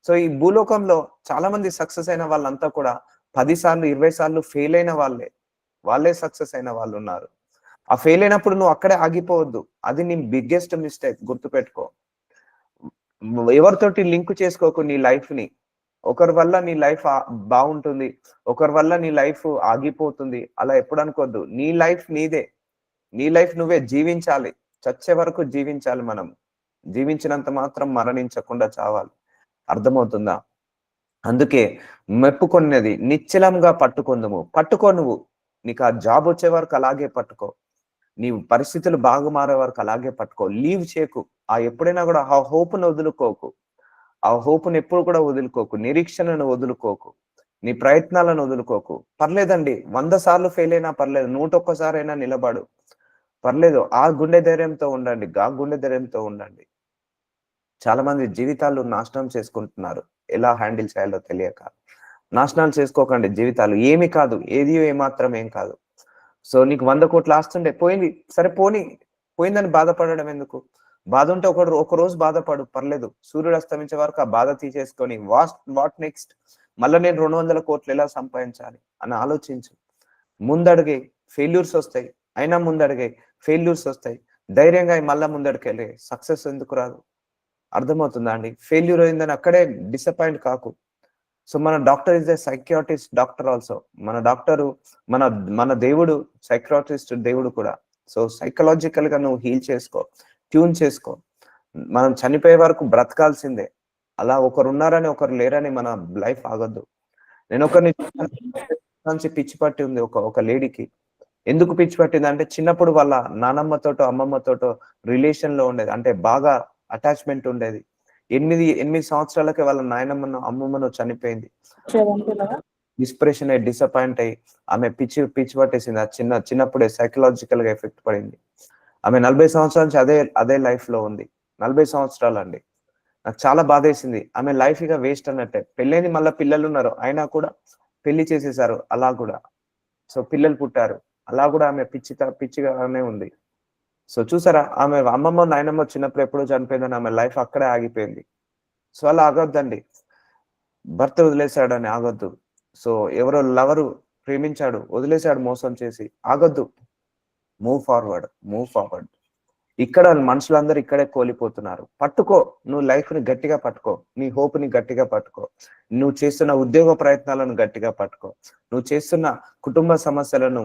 సో ఈ భూలోకంలో చాలా మంది సక్సెస్ అయిన వాళ్ళంతా కూడా 10 సార్లు, 20 సార్లు ఫెయిల్ అయిన వాళ్ళే సక్సెస్ అయిన వాళ్ళు ఉన్నారు. ఆ ఫెయిల్ అయినప్పుడు నువ్వు అక్కడే ఆగిపోవద్దు. అది నీ బిగ్గెస్ట్ మిస్టేక్. గుర్తుపెట్టుకో. ఎవరితోటి లింక్ చేసుకోకు నీ లైఫ్ ని. ఒకరి వల్ల నీ లైఫ్ బాగుంటుంది, ఒకరి వల్ల నీ లైఫ్ ఆగిపోతుంది, అలా ఎప్పుడు అనుకోవద్దు. నీ లైఫ్ నీదే. నీ లైఫ్ నువ్వే జీవించాలి. చచ్చే వరకు జీవించాలి మనం. జీవించినంత మాత్రం మరణించకుండా చావాలి. అర్థమవుతుందా? అందుకే మెప్పుకొన్నది నిశ్చలంగా పట్టుకొందుము. పట్టుకో నువ్వు. నీకు ఆ జాబ్ వచ్చే వరకు అలాగే పట్టుకో. నీ పరిస్థితులు బాగు మారే వరకు అలాగే పట్టుకో. లీవ్ చేయకు. ఎప్పుడైనా కూడా ఆ హోప్‌ను వదులుకోకు. ఆ హోప్‌ని ఎప్పుడు కూడా వదులుకోకు. నిరీక్షణను వదులుకోకు. నీ ప్రయత్నాలను వదులుకోకు. పర్లేదండి. 100 సార్లు ఫెయిల్ అయినా పర్లేదు. 101 సారైనా నిలబడు. పర్లేదు. ఆ గుండె ధైర్యంతో ఉండండి. గుండె ధైర్యంతో ఉండండి. చాలా మంది జీవితాలు నాశనం చేసుకుంటున్నారు. ఎలా హ్యాండిల్ చేయాలో తెలియక. నాశనాలు చేసుకోకండి జీవితాలు. ఏమి కాదు. ఏది ఏమాత్రం ఏం కాదు. సో నీకు 100 కోట్లు ఆస్తుండే, పోయింది, సరే పోయిందని బాధపడడం ఎందుకు? బాధ ఉంటే ఒక రోజు బాధపడు, పర్లేదు. సూర్యుడు అస్తమించే వరకు ఆ బాధ తీసేసుకొని వాట్ నెక్స్ట్? మళ్ళీ నేను 200 కోట్లు ఎలా సంపాదించాలి అని ఆలోచించు. ముందడుగే, ఫెయిల్యూర్స్ వస్తాయి, అయినా ముందడుగే, ఫెయిల్యూర్స్ వస్తాయి, ధైర్యంగా మళ్ళా ముందడికెళ్ళి సక్సెస్ ఎందుకు రాదు? అర్థమవుతుందా అండి? ఫెయిల్యూర్ అయిందని అక్కడే డిసప్పాయింట్ కాకు. సో మన doctor is a psychiatrist doctor also. మన డాక్టరు మన మన దేవుడు సైకియాట్రిస్ట్ దేవుడు కూడా. సో సైకలాజికల్ గా నువ్వు హీల్ చేసుకో, ట్యూన్ చేసుకో. మనం చనిపోయే వరకు బ్రతకాల్సిందే. అలా ఒకరు ఉన్నారని ఒకరు లేరని మన లైఫ్ ఆగొద్దు. నేను ఒకరిని నుంచి పిచ్చి పట్టి ఉంది ఒక లేడీకి. ఎందుకు పిచ్చి పట్టింది అంటే చిన్నప్పుడు వాళ్ళ నానమ్మతోటో అమ్మమ్మతోటో రిలేషన్ లో ఉండేది, అంటే బాగా అటాచ్మెంట్ ఉండేది. 8 సంవత్సరాలకే వాళ్ళ నాయనమ్మను అమ్మమ్మను చనిపోయింది. డిస్ప్రెషన్ అయ్యి డిసప్పాయింట్ అయ్యి ఆమె పిచ్చి పట్టేసింది. చిన్నప్పుడే సైకలాజికల్ గా ఎఫెక్ట్ పడింది. ఆమె 40 సంవత్సరాల నుంచి అదే లైఫ్ లో ఉంది. 40 సంవత్సరాలు అండి. నాకు చాలా బాధేసింది. ఆమె లైఫ్ ఇక వేస్ట్ అన్నట్టే. పెళ్ళైంది, మళ్ళీ పిల్లలు ఉన్నారు, అయినా కూడా పెళ్లి చేసేసారు అలా కూడా. సో పిల్లలు పుట్టారు, అలా కూడా ఆమె పిచ్చిగానే ఉంది. సో చూసారా, ఆమె అమ్మమ్మ నాయనమ్మ చిన్నప్పుడు ఎప్పుడో చనిపోయిందని ఆమె లైఫ్ అక్కడే ఆగిపోయింది. సో అలా ఆగొద్దండి. భర్త వదిలేశాడని ఆగొద్దు. సో ఎవరో లవరు ప్రేమించాడు, వదిలేశాడు మోసం చేసి, ఆగొద్దు. Move forward. ఇక్కడ మనుషులందరూ ఇక్కడే కోల్పోతున్నారు. పట్టుకో, నువ్వు లైఫ్ ని గట్టిగా పట్టుకో, నీ హోప్ ని గట్టిగా పట్టుకో, నువ్వు చేస్తున్న ఉద్యోగ ప్రయత్నాలను గట్టిగా పట్టుకో, నువ్వు చేస్తున్న కుటుంబ సమస్యలను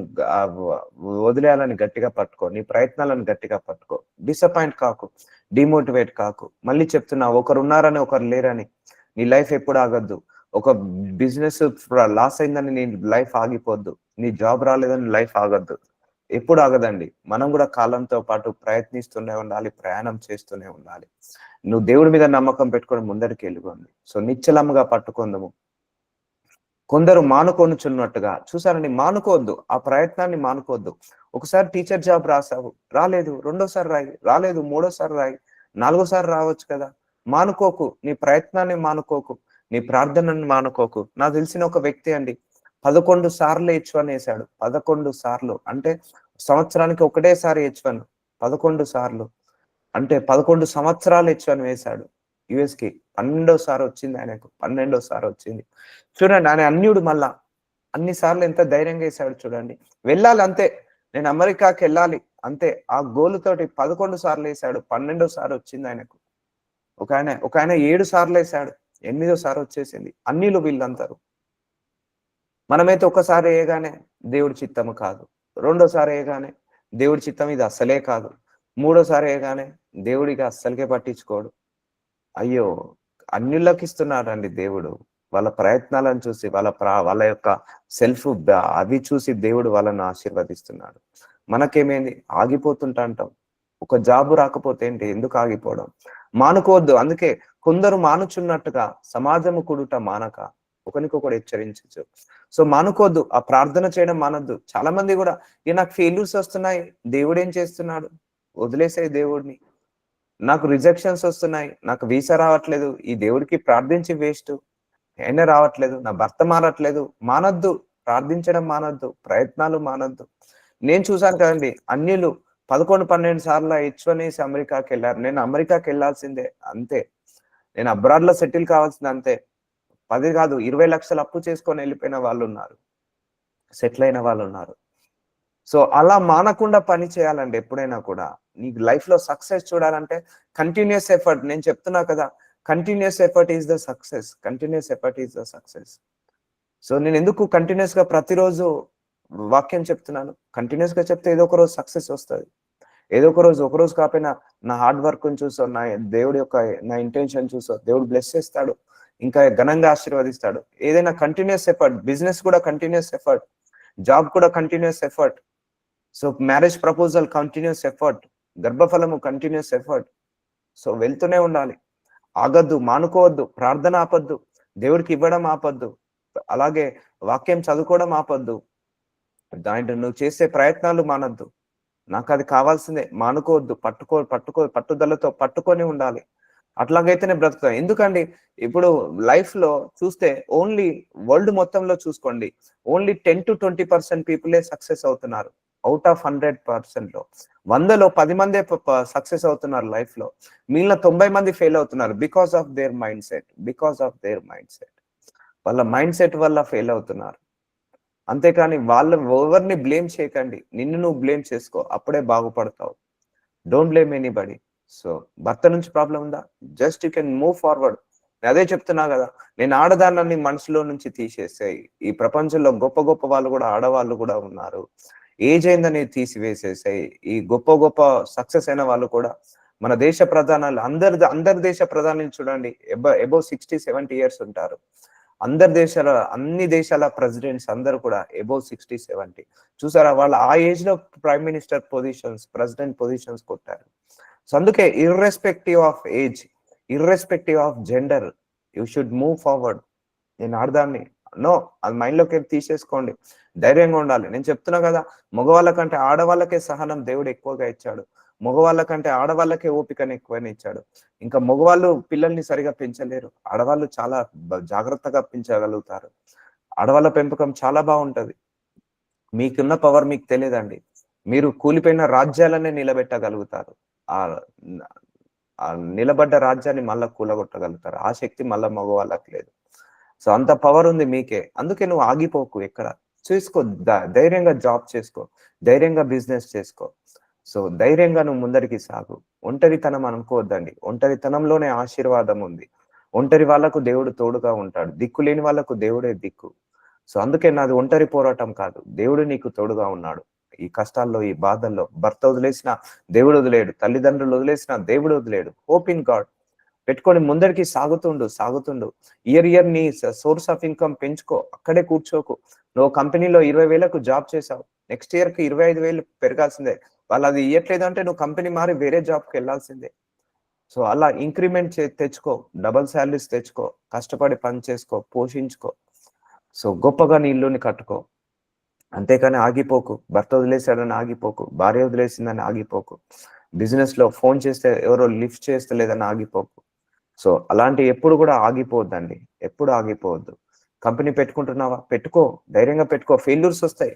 వదిలేయాలని గట్టిగా పట్టుకో, నీ ప్రయత్నాలను గట్టిగా పట్టుకో. డిసప్పాయింట్ కాకు, డిమోటివేట్ కాకు. మళ్ళీ చెప్తున్నా, ఒకరు ఉన్నారని ఒకరు లేరని నీ లైఫ్ ఎప్పుడు ఆగద్దు. ఒక బిజినెస్ లాస్ అయిందని నీ లైఫ్ ఆగిపోద్దు, నీ జాబ్ రాలేదని లైఫ్ ఆగద్దు. ఎప్పుడు ఆగదండి. మనం కూడా కాలంతో పాటు ప్రయత్నిస్తూనే ఉండాలి, ప్రయాణం చేస్తూనే ఉండాలి. నువ్వు దేవుడి మీద నమ్మకం పెట్టుకొని ముందరికి వెళ్ళిపోండి. సో నిశ్చలముగా పట్టుకుందాము. కొందరు మానుకొనుచున్నట్టుగా చూసారండి, మానుకోవద్దు, ఆ ప్రయత్నాన్ని మానుకోవద్దు. ఒకసారి టీచర్ జాబ్ రాసావు, రాలేదు, రెండోసారి రాయి, రాలేదు, మూడోసారి రాయి, నాలుగోసారి రావచ్చు కదా. మానుకోకు, నీ ప్రయత్నాన్ని మానుకోకు, నీ ప్రార్థనని మానుకోకు. నాకు తెలిసిన ఒక వ్యక్తి అండి, 11 సార్లు H1 వేశాడు. 11 సార్లు అంటే సంవత్సరానికి ఒకటేసారి H1. 11 సార్లు అంటే 11 సంవత్సరాలు H1 వేశాడు యుఎస్ కి. 12సారి వచ్చింది ఆయనకు, 12సారి వచ్చింది. చూడండి, ఆయన అన్యుడు. మళ్ళా అన్ని సార్లు ఎంత ధైర్యంగా వేశాడు చూడండి. వెళ్ళాలి అంతే, నేను అమెరికాకి వెళ్ళాలి అంతే. ఆ గోల్ తోటి 11 సార్లు వేశాడు, 12సారి వచ్చింది ఆయనకు. ఒక ఆయన 7 సార్లు వేశాడు, 8వ సారి వచ్చేసింది. అన్నిలు వీళ్ళందరూ. మనమైతే ఒకసారి వేయగానే దేవుడి చిత్తము కాదు, రెండోసారి వేయగానే దేవుడి చిత్తం ఇది అస్సలే కాదు, మూడోసారి వేయగానే దేవుడికి అస్సలకే పట్టించుకోడు. అయ్యో, అన్యులకి ఇస్తున్నాడండి దేవుడు. వాళ్ళ ప్రయత్నాలను చూసి, వాళ్ళ యొక్క సెల్ఫ్ అవి చూసి దేవుడు వాళ్ళని ఆశీర్వదిస్తున్నాడు. మనకేమైంది, ఆగిపోతుంటా అంటాం. ఒక జాబు రాకపోతే ఏంటి, ఎందుకు ఆగిపోవడం? మానుకోవద్దు. అందుకే కొందరు మానుచున్నట్టుగా సమాజము కూడుట మానక ఒకరికొకడు హెచ్చరించచ్చు. సో మానుకోవద్దు, ఆ ప్రార్థన చేయడం మానొద్దు. చాలా మంది కూడా, నాకు ఫెయిల్యూర్స్ వస్తున్నాయి, దేవుడు ఏం చేస్తున్నాడు? వదిలేసే దేవుడిని. నాకు రిజెక్షన్స్ వస్తున్నాయి, నాకు వీసా రావట్లేదు, ఈ దేవుడికి ప్రార్థించి వేస్ట్, అయినా రావట్లేదు, నా భర్త మారట్లేదు. మానొద్దు, ప్రార్థించడం మానొద్దు, ప్రయత్నాలు మానొద్దు. నేను చూసాను కదండి, అన్యులు 11-12 సార్లు H1 వేసి అమెరికాకి వెళ్ళారు. నేను అమెరికాకి వెళ్ళాల్సిందే అంతే, నేను అబ్రాడ్ లో సెటిల్ కావాల్సిందే అంతే. 10 కాదు, 20 లక్షలు అప్పు చేసుకొని వెళ్ళిపోయిన వాళ్ళు ఉన్నారు, సెటిల్ అయిన వాళ్ళు ఉన్నారు. సో అలా మానకుండా పని చేయాలండి. ఎప్పుడైనా కూడా నీకు లైఫ్ లో సక్సెస్ చూడాలంటే కంటిన్యూస్ ఎఫర్ట్. నేను చెప్తున్నా కదా, continuous effort is the success, continuous effort is the success. So నేను ఎందుకు కంటిన్యూస్ గా ప్రతిరోజు వాక్యం చెప్తున్నాను? కంటిన్యూస్ గా చెప్తే ఏదో ఒక రోజు సక్సెస్ వస్తుంది. ఏదో ఒక రోజు కాకపోయినా నా హార్డ్ వర్క్ చూసో, నా దేవుడి యొక్క నా ఇంటెన్షన్ చూసో దేవుడు బ్లెస్ చేస్తాడు, ఇంకా ఘనంగా ఆశీర్వదిస్తాడు. ఏదైనా కంటిన్యూస్ ఎఫర్ట్. బిజినెస్ కూడా కంటిన్యూస్ ఎఫర్ట్, జాబ్ కూడా continuous effort. So marriage proposal continuous effort, గర్భఫలము కంటిన్యూస్ ఎఫర్ట్. సో వెళ్తూనే ఉండాలి, ఆగద్దు, మానుకోవద్దు. ప్రార్థన ఆపద్దు, దేవుడికి ఇవ్వడం ఆపద్దు, అలాగే వాక్యం చదువుకోవడం ఆపద్దు, దాంట్లో నువ్వు చేసే ప్రయత్నాలు మానద్దు. నాకు అది కావాల్సిందే, మానుకోవద్దు. పట్టుదలతో పట్టుకొని ఉండాలి. అట్లాగైతేనే బ్రతుకుతాం. ఎందుకండి, ఇప్పుడు లైఫ్ లో చూస్తే ఓన్లీ వరల్డ్ మొత్తంలో చూసుకోండి, ఓన్లీ 10-20% పీపులే సక్సెస్ అవుతున్నారు. అవుట్ ఆఫ్ 100%లో 100లో 10 మందే సక్సెస్ అవుతున్నారు లైఫ్ లో. మిగిలిన 90 మంది ఫెయిల్ అవుతున్నారు because of their mind set. వాళ్ళ మైండ్ సెట్ వల్ల ఫెయిల్ అవుతున్నారు. అంతేకాని వాళ్ళు ఎవరిని బ్లేమ్ చేయకండి. నిన్ను నువ్వు బ్లేమ్ చేసుకో, అప్పుడే బాగుపడతావు. Don't blame anybody. సో భర్త నుంచి ప్రాబ్లం ఉందా, just you can move forward. అదే చెప్తున్నా కదా, నేను ఆడదాన్ని మనసులో నుంచి తీసేసాయి. ఈ ప్రపంచంలో గొప్ప గొప్ప వాళ్ళు కూడా ఆడవాళ్ళు కూడా ఉన్నారు. ఏజ్ అయిందని తీసివేసేసాయి. ఈ గొప్ప గొప్ప సక్సెస్ అయిన వాళ్ళు కూడా మన దేశ ప్రధానాలు అందరి దేశ ప్రధానులు చూడండి, అబౌవ్ 60-70 ఇయర్స్ ఉంటారు. అన్ని దేశాల ప్రెసిడెంట్స్ అందరు కూడా అబౌవ్ 60-70. చూసారా, వాళ్ళు ఆ ఏజ్ లో prime minister positions, president positions కొట్టారు. సో అందుకే irrespective of age, irrespective of gender, you should move forward. నేను ఆడదాన్ని నో, అది మైండ్ లోకి తీసేసుకోండి. ధైర్యంగా ఉండాలి. నేను చెప్తున్నా కదా, మగవాళ్ళ కంటే ఆడవాళ్ళకే సహనం దేవుడు ఎక్కువగా ఇచ్చాడు. మగవాళ్ళ కంటే ఆడవాళ్ళకే ఓపికను ఎక్కువని ఇచ్చాడు. ఇంకా మగవాళ్ళు పిల్లల్ని సరిగా పెంచలేరు, ఆడవాళ్ళు చాలా జాగ్రత్తగా పెంచగలుగుతారు. ఆడవాళ్ళ పెంపకం చాలా బాగుంటది. మీకున్న పవర్ మీకు తెలియదండి. మీరు కూలిపోయిన రాజ్యాలనే నిలబెట్టగలుగుతారు. ఆ ఆ నిలబడ్డ రాజ్యాన్ని మళ్ళా కూలగొట్టగలుగుతారు. ఆ శక్తి మళ్ళా మగవాళ్ళకి లేదు. సో అంత పవర్ ఉంది మీకే. అందుకే నువ్వు ఆగిపోకు ఎక్కడ. చూసుకో, ధైర్యంగా జాబ్ చేసుకో, ధైర్యంగా బిజినెస్ చేసుకో. సో ధైర్యంగా నువ్వు ముందరికి సాగు. ఒంటరితనం అనుకోవద్దండి. ఒంటరితనంలోనే ఆశీర్వాదం ఉంది. ఒంటరి వాళ్ళకు దేవుడు తోడుగా ఉంటాడు. దిక్కు లేని వాళ్ళకు దేవుడే దిక్కు. సో అందుకే నాది ఒంటరి పోరాటం కాదు, దేవుడు నీకు తోడుగా ఉన్నాడు. ఈ కష్టాల్లో, ఈ బాధల్లో భర్త వదిలేసిన దేవుడు వదిలేడు, తల్లిదండ్రులు వదిలేసిన దేవుడు వదిలేడు. హోప్ ఇన్ గాడ్ పెట్టుకొని ముందరికి సాగుతుండు. ఇయర్ నీ సోర్స్ ఆఫ్ ఇన్కమ్ పెంచుకో. అక్కడే కూర్చోకు. నువ్వు కంపెనీలో 20,000కు జాబ్ చేసావు, నెక్స్ట్ ఇయర్ కి 25,000 పెరగాల్సిందే. వాళ్ళు అది ఇయ్యట్లేదు అంటే నువ్వు కంపెనీ మారి వేరే జాబ్కి వెళ్ళాల్సిందే. సో అలా ఇంక్రిమెంట్ తెచ్చుకో, డబల్ శాలరీస్ తెచ్చుకో, కష్టపడి పని చేసుకో, పోషించుకో. సో గొప్పగా నీ ఇల్లుని కట్టుకో. అంతేకాని ఆగిపోకు. భర్త వదిలేశాడని ఆగిపోకు, భార్య వదిలేసిందని ఆగిపోకు, బిజినెస్ లో ఫోన్ చేస్తే ఎవరో లిఫ్ట్ చేస్తలేదని ఆగిపోకు. సో అలాంటి ఎప్పుడు కూడా ఆగిపోవద్దండి, ఎప్పుడు ఆగిపోవద్దు. కంపెనీ పెట్టుకుంటున్నావా, పెట్టుకో, ధైర్యంగా పెట్టుకో. ఫెయిల్యూర్స్ వస్తాయి.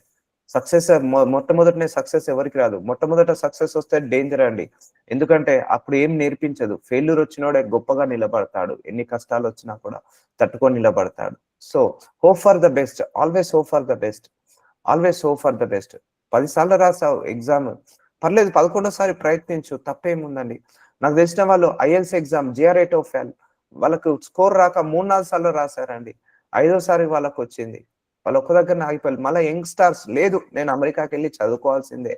సక్సెస్ మొట్టమొదటనే సక్సెస్ ఎవరికి రాదు. మొట్టమొదట సక్సెస్ వస్తే డేంజర్ అండి. ఎందుకంటే అప్పుడు ఏం నేర్పించదు. ఫెయిల్యూర్ వచ్చినోడే గొప్పగా నిలబడతాడు. ఎన్ని కష్టాలు వచ్చినా కూడా తట్టుకొని నిలబడతాడు. So hope for the best, always hope for the best, always hope for the best. 10 సార్లు రాసావు ఎగ్జామ్, పర్లేదు, 11వ సారి ప్రయత్నించు, తప్పేముందండి. నాకు తెలిసిన వాళ్ళు ఐఎల్స్ ఎగ్జామ్ జిఆర్8 ఫెయిల్, వాళ్ళకు స్కోర్ రాక 3-4 సార్లు రాశారండి. 5వ సారి వాళ్ళకు వచ్చింది. వాళ్ళు ఒక్క దగ్గర ఆగిపోయారు. మళ్ళీ యంగ్ స్టార్స్ లేదు, నేను అమెరికాకి వెళ్ళి చదువుకోవాల్సిందే,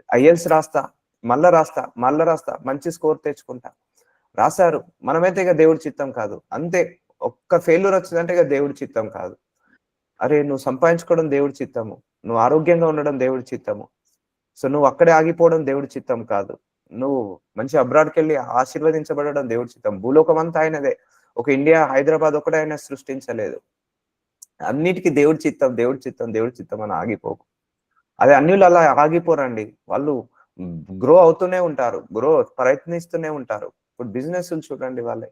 ఐఎల్స్ రాస్తా, మళ్ళా రాస్తా, మంచి స్కోర్ తెచ్చుకుంటా, రాశారు. మనమైతే ఇక దేవుడి చిత్తం కాదు, అంతే. ఒక్క ఫెయిల్యూర్ వచ్చిందంటే ఇక దేవుడి చిత్తం కాదు. అరే నువ్వు సంపాదించుకోవడం దేవుడి చిత్తము, నువ్వు ఆరోగ్యంగా ఉండడం దేవుడి చిత్తము. సో నువ్వు అక్కడే ఆగిపోవడం దేవుడి చిత్తం కాదు. నువ్వు మంచి అబ్రాడ్కి వెళ్ళి ఆశీర్వదించబడడం దేవుడి చిత్తం. భూలోకం అంతా ఆయనదే. ఒక ఇండియా, హైదరాబాద్ ఒకటే ఆయన సృష్టించలేదు. అన్నిటికీ దేవుడి చిత్తం అని ఆగిపోకు. అదే అన్యులు అలా ఆగిపోరండి. వాళ్ళు గ్రో అవుతూనే ఉంటారు, ప్రయత్నిస్తూనే ఉంటారు. ఇప్పుడు బిజినెస్ చూడండి వాళ్ళే.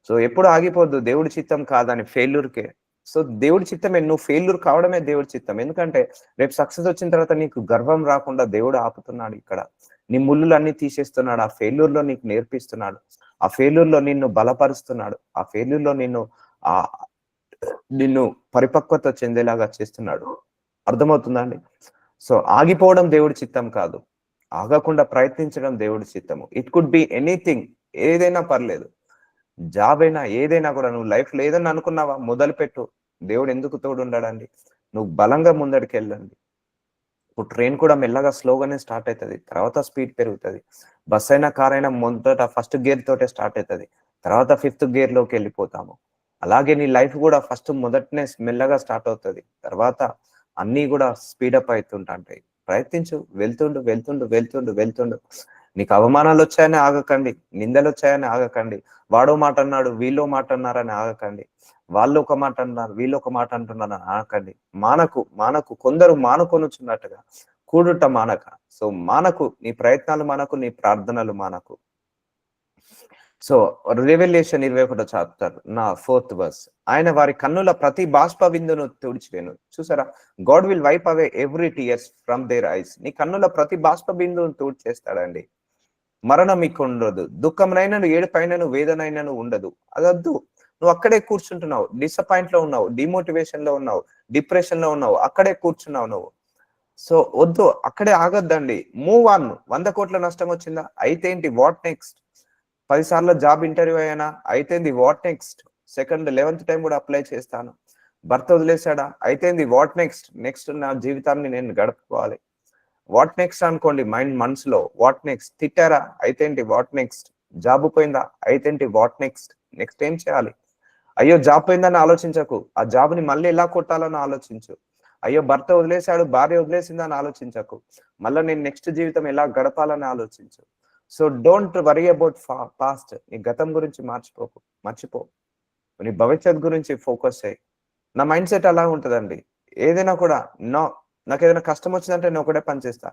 సో ఎప్పుడు ఆగిపోద్దు దేవుడి చిత్తం కాదని ఫెయిల్యూర్కే. సో దేవుడి చిత్తమే, నువ్వు ఫెయిల్యూర్ కావడమే దేవుడి చిత్తం. ఎందుకంటే రేపు సక్సెస్ వచ్చిన తర్వాత నీకు గర్వం రాకుండా దేవుడు ఆపుతున్నాడు ఇక్కడ. నీ ముళ్ళులు అన్ని తీసేస్తున్నాడు. ఆ ఫెయిల్యూర్ లో నీకు నేర్పిస్తున్నాడు. ఆ ఫెయిల్యూర్ లో నిన్ను బలపరుస్తున్నాడు. ఆ ఫెయిల్యూర్ లో ఆ నిన్ను పరిపక్వత చెందేలాగా చేస్తున్నాడు. అర్థమవుతుందండి? సో ఆగిపోవడం దేవుడి చిత్తం కాదు, ఆగకుండా ప్రయత్నించడం దేవుడి చిత్తము. ఇట్ కుడ్ బి ఎనీథింగ్, ఏదైనా పర్లేదు. జాబ్ అయినా ఏదైనా కూడా, నువ్వు లైఫ్ లేదని అనుకున్నావా, మొదలు పెట్టు. దేవుడు ఎందుకు తోడు ఉండడండి. నువ్వు బలంగా ముందడికి వెళ్ళండి. ఇప్పుడు ట్రైన్ కూడా మెల్లగా స్లోగానే స్టార్ట్ అవుతుంది, తర్వాత స్పీడ్ పెరుగుతుంది. బస్ అయినా, కార్ అయినా మొదట ఫస్ట్ గేర్ తోటే స్టార్ట్ అవుతుంది, తర్వాత 5th గేర్ లోకి వెళ్ళిపోతాము. అలాగే నీ లైఫ్ కూడా ఫస్ట్ మొదటనే మెల్లగా స్టార్ట్ అవుతుంది, తర్వాత అన్నీ కూడా స్పీడప్ అవుతుంటాయి. ప్రయత్నించు, వెళ్తుండు. నీకు అవమానాలు వచ్చాయని ఆగకండి, నిందలు వచ్చాయని ఆగకండి, వాడో మాట అన్నాడు, వీళ్ళో మాట అన్నారని ఆగకండి, వాళ్ళు ఒక మాట అన్నారు, వీళ్ళు ఒక మాట అంటున్నారని ఆగకండి. మానకు కొందరు మానుకొనుచున్నట్టుగా కూడుట మానక. సో మానకు, నీ ప్రయత్నాలు మానకు, నీ ప్రార్థనలు మానకు. సో రెవల్యూషన్ 21 చాప్టర్ నా 4th వర్స్, ఆయన వారి కన్నుల ప్రతి బాష్ప బిందును తుడిచివేను. చూసారా, God will wipe away every tears from their eyes. నీ కన్నుల ప్రతి బాష్ప బిందువును తుడిచేస్తాడండి. మరణం మీకు ఉండదు, దుఃఖంనైనను ఏడుపైనను వేదనైనను ఉండదు. అదొద్దు. నువ్వు అక్కడే కూర్చుంటున్నావు, డిసప్పాయింట్ లో ఉన్నావు, డిమోటివేషన్ లో ఉన్నావు, డిప్రెషన్ లో ఉన్నావు, అక్కడే కూర్చున్నావు నువ్వు. సో వద్దు, అక్కడే ఆగొద్దండి. Move on. 100 కోట్ల నష్టం వచ్చిందా, అయితే ఏంటి, వాట్ నెక్స్ట్? 10 సార్లు జాబ్ ఇంటర్వ్యూ అయ్యానా, అయితేంది, what next? Second 11th time కూడా అప్లై చేస్తాను. భర్త వదిలేశాడా, అయితేంది, వాట్ నెక్స్ట్? నెక్స్ట్ నా జీవితాన్ని నేను గడుపుకోవాలి. వాట్ నెక్స్ట్ అనుకోండి మనసులో. What next? తిట్టారా, అయితేంటి, వాట్ నెక్స్ట్? జాబ్ పోయిందా, అయితేంటి, వాట్ నెక్స్ట్? నెక్స్ట్ ఏం చేయాలి? అయ్యో జాబ్ పోయిందని ఆలోచించకు, ఆ జాబ్ని మళ్ళీ ఎలా కొట్టాలని ఆలోచించు. అయ్యో భర్త వదిలేశాడు, భార్య వదిలేసిందని ఆలోచించకు, మళ్ళీ నేను నెక్స్ట్ జీవితం ఎలా గడపాలని ఆలోచించు. So don't worry about past. నీ గతం గురించి మర్చిపో. నీ భవిష్యత్ గురించి ఫోకస్ అయ్యి. నా మైండ్ సెట్ అలా ఉంటుందండి. ఏదైనా కూడా నాకు ఏదైనా కష్టం వచ్చిందంటే నేను ఒకటే పని చేస్తా,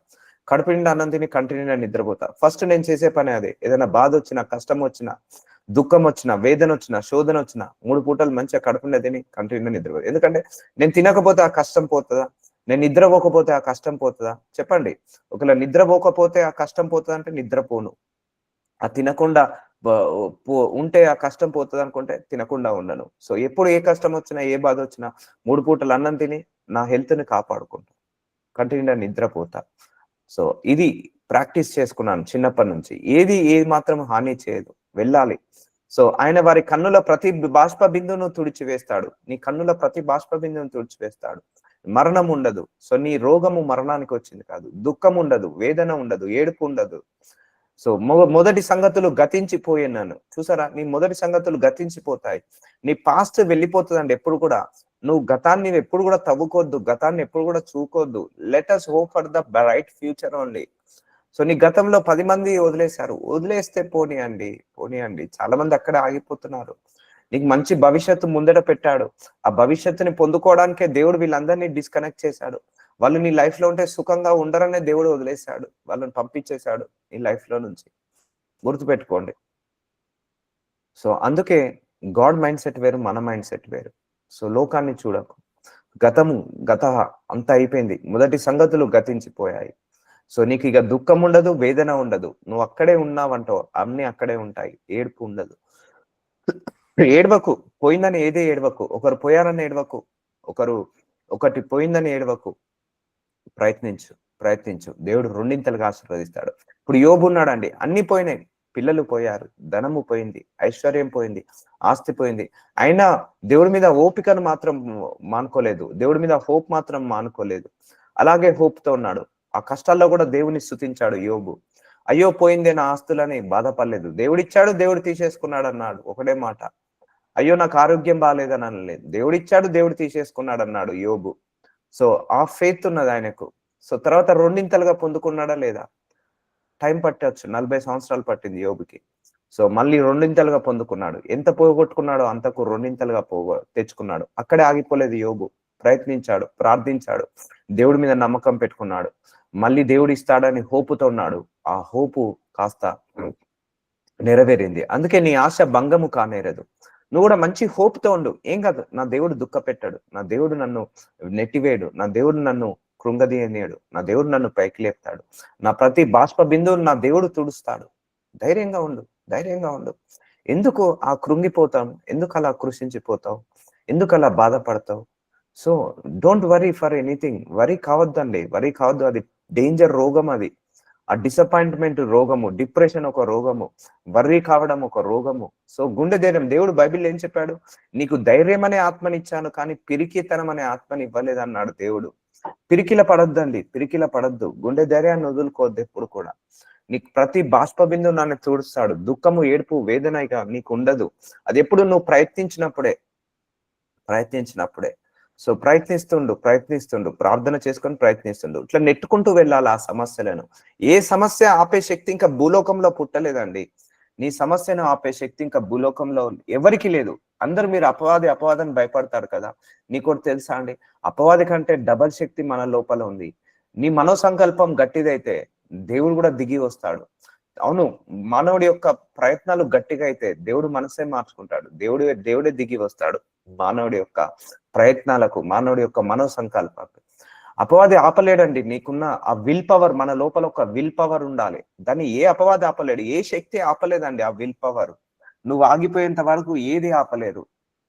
కడుపు నిండా అన్నం తిని కంటి నిండా నిద్రపోతా. ఫస్ట్ నేను చేసే పని అదే. ఏదైనా బాధ వచ్చినా, కష్టం వచ్చినా, దుఃఖం వచ్చినా, వేదన వచ్చినా, శోధన వచ్చినా 3 పూటలు మంచిగా కడుపు నిండా తిని కంటి నిండా నిద్రపోతా. ఎందుకంటే నేను తినకపోతే ఆ కష్టం పోతుందా, నేను నిద్రపోకపోతే ఆ కష్టం పోతుందా? చెప్పండి. ఒకవేళ నిద్రపోకపోతే ఆ కష్టం పోతుందా అంటే నిద్రపోను. ఆ తినకుండా ఉంటే ఆ కష్టం పోతుంది అనుకుంటే తినకుండా ఉండను. సో ఎప్పుడు ఏ కష్టం వచ్చినా, ఏ బాధ వచ్చినా 3 పూటలు అన్నం తిని నా హెల్త్ ని కాపాడుకుంటా, కంటి నిండా నిద్రపోతా. సో ఇది ప్రాక్టీస్ చేసుకున్నాను చిన్నప్పటి నుంచి. ఏది మాత్రం హాని చేయదు, వెళ్ళాలి. సో ఆయన వారి కన్నుల ప్రతి బాష్ప బిందువును తుడిచివేస్తాడు. నీ కన్నుల ప్రతి బాష్ప బిందువును తుడిచివేస్తాడు. మరణం ఉండదు. సో నీ రోగము మరణానికి వచ్చింది కాదు, దుఃఖం ఉండదు, వేదన ఉండదు, ఏడుపు ఉండదు. సో మొదటి సంగతులు గతించిపోయినాను. చూసారా, నీ మొదటి సంగతులు గతించిపోతాయి. నీ పాస్ట్ వెళ్ళిపోతుందండి. ఎప్పుడు కూడా నువ్వు గతాన్ని ఎప్పుడు కూడా తవ్వుకోవద్దు, గతాన్ని ఎప్పుడు కూడా చూకోవద్దు. Let us hope for the bright future only. So నీ గతంలో 10 మంది వదిలేశారు, వదిలేస్తే పోనీయండి. చాలా మంది అక్కడే ఆగిపోతున్నారు. నీకు మంచి భవిష్యత్తు ముందట పెట్టాడు. ఆ భవిష్యత్తుని పొందుకోవడానికే దేవుడు వీళ్ళందరినీ డిస్కనెక్ట్ చేశాడు. వాళ్ళు నీ లైఫ్ లో ఉంటే సుఖంగా ఉండరనే దేవుడు వదిలేశాడు, వాళ్ళని పంపించేశాడు నీ లైఫ్ లో నుంచి. గుర్తుపెట్టుకోండి. సో అందుకే గాడ్ మైండ్ సెట్ వేరు, మన మైండ్ సెట్ వేరు. సో లోకాన్ని చూడకు. గత అంత అయిపోయింది, మొదటి సంగతులు గతించిపోయాయి. సో నీకు ఇక దుఃఖం ఉండదు, వేదన ఉండదు. నువ్వు అక్కడే ఉన్నావంటో అన్ని అక్కడే ఉంటాయి. ఏడుపు ఉండదు. ఏడవకు, పోయిందని ఏదే ఏడవకు. ఒకరు పోయారని ఏడవకు, ఒకటి పోయిందని ఏడవకు. ప్రయత్నించు. దేవుడు రెండింతలుగా ఆశీర్వదిస్తాడు. ఇప్పుడు యోబు ఉన్నాడండి, అన్ని పోయినాయి. పిల్లలు పోయారు, ధనము పోయింది, ఐశ్వర్యం పోయింది, ఆస్తి పోయింది. అయినా దేవుడి మీద ఓపికను మాత్రం మానుకోలేదు, దేవుడి మీద హోప్ మాత్రం మానుకోలేదు. అలాగే హోప్ తో ఉన్నాడు. ఆ కష్టాల్లో కూడా దేవుని స్తుతించాడు యోబు. అయ్యో పోయిందే నా ఆస్తులని బాధపడలేదు. దేవుడిచ్చాడు, దేవుడు తీసేసుకున్నాడు అన్నాడు. ఒకటే మాట. అయ్యో నాకు ఆరోగ్యం బాగాలేదని అనలేదు. దేవుడిచ్చాడు, దేవుడు తీసేసుకున్నాడు అన్నాడు యోబు. సో ఆ ఫెయిత్ ఉన్నది ఆయనకు. సో తర్వాత రెండింతలుగా పొందుకున్నాడా లేదా? టైం పట్టవచ్చు, 40 సంవత్సరాలు పట్టింది యోబుకి. సో మళ్ళీ రెండింతలుగా పొందుకున్నాడు. ఎంత పోగొట్టుకున్నాడో అంతకు రెండింతలుగా తెచ్చుకున్నాడు. అక్కడే ఆగిపోలేదు యోబు. ప్రయత్నించాడు, ప్రార్థించాడు, దేవుడి మీద నమ్మకం పెట్టుకున్నాడు. మళ్ళీ దేవుడు ఇస్తాడని హోపుతో ఉన్నాడు. ఆ హోపు కాస్త నెరవేరింది. అందుకే నీ ఆశ భంగము కానేరదు. నువ్వు కూడా మంచి హోప్తో ఉండు. ఏం కాదు, నా దేవుడు దుఃఖ పెట్టాడు, నా దేవుడు నన్ను నెట్టివేయడు, నా దేవుడు నన్ను కృంగదీయనీయడు, నా దేవుడు నన్ను పైకి లేపుతాడు, నా ప్రతి బాష్ప బిందువును నా దేవుడు తుడుస్తాడు. ధైర్యంగా ఉండు. ఎందుకు ఆ కృంగిపోతాం? ఎందుకు అలా కృషించిపోతావు? ఎందుకు అలా బాధపడతావు? So don't worry for anything. Worry కావద్దండి, అది డేంజర్ రోగం. అది ఆ డిసప్పాయింట్మెంట్ రోగము, డిప్రెషన్ ఒక రోగము, వర్రీ కావడం ఒక రోగము. సో గుండె ధైర్యం. దేవుడు బైబిల్ ఏం చెప్పాడు? నీకు ధైర్యం అనే ఆత్మనిచ్చాను, కానీ పిరికితనం అనే ఆత్మని ఇవ్వలేదు అన్నాడు దేవుడు. పిరికిల పడద్దు. గుండె ధైర్యాన్ని వదులుకోవద్దు ఎప్పుడు కూడా. నీకు ప్రతి బాష్ప బిందువు నన్ను చూడుస్తాడు. దుఃఖము, ఏడుపు, వేదన ఇక నీకు ఉండదు. అది ఎప్పుడు నువ్వు ప్రయత్నించినప్పుడే. సో ప్రయత్నిస్తుండు, ప్రార్థన చేసుకొని ప్రయత్నిస్తుండు. ఇట్లా నెట్టుకుంటూ వెళ్ళాలి ఆ సమస్యలను. ఏ సమస్య ఆపే శక్తి ఇంకా భూలోకంలో పుట్టలేదండి. నీ సమస్యను ఆపే శక్తి ఇంకా భూలోకంలో ఎవరికి లేదు. అందరు మీరు అపవాదని భయపడతారు కదా. నీకోటి తెలుసా అండి, అపవాది కంటే డబల్ శక్తి మన లోపల ఉంది. నీ మనోసంకల్పం గట్టిదైతే దేవుడు కూడా దిగి వస్తాడు. అవును, మానవుడి యొక్క ప్రయత్నాలు గట్టిగా అయితే దేవుడు మనసే మార్చుకుంటాడు. దేవుడే దిగి వస్తాడు మానవుడి యొక్క ప్రయత్నాలకు, మానవుడి యొక్క మనో సంకల్పాలకు. అపవాది ఆపలేడండి. నీకున్న ఆ విల్ పవర్, మన లోపల ఒక విల్ పవర్ ఉండాలి. దాన్ని ఏ అపవాది ఆపలేడు, ఏ శక్తి ఆపలేదండి ఆ విల్ పవర్. నువ్వు ఆగిపోయేంత వరకు ఏది ఆపలేదు.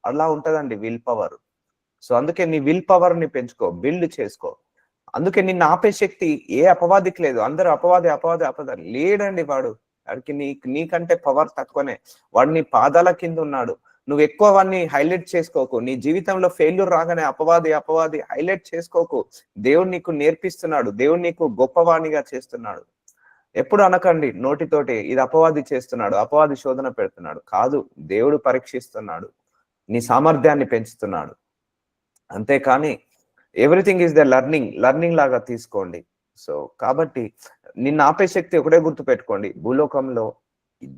అలా ఉంటదండి విల్ పవర్. సో అందుకే నీ విల్ పవర్ ని పెంచుకో, బిల్డ్ చేసుకో. అందుకే నిన్ను ఆపే శక్తి ఏ అపవాదికి లేదు. అందరూ అపవాది లేడండి వాడు. వాడికి నీకంటే పవర్ తక్కువనే. వాడు నీ పాదాల కింద ఉన్నాడు. నువ్వు ఎక్కువ వాడిని హైలైట్ చేసుకోకు. నీ జీవితంలో ఫెయిల్యూర్ రాగానే అపవాది హైలైట్ చేసుకోకు. దేవుడు నీకు నేర్పిస్తున్నాడు. దేవుడు నీకు గొప్పవాణిగా చేస్తున్నాడు. ఎప్పుడు అనకండి నోటితోటి, ఇది అపవాది చేస్తున్నాడు, అపవాది శోధన పెడుతున్నాడు. కాదు, దేవుడు పరీక్షిస్తున్నాడు, నీ సామర్థ్యాన్ని పెంచుతున్నాడు. అంతేకాని ఎవ్రీథింగ్ ఈస్ ద లర్నింగ్ లాగా తీసుకోండి. సో కాబట్టి నిన్న ఆపే శక్తి ఒకటే గుర్తు పెట్టుకోండి, భూలోకంలో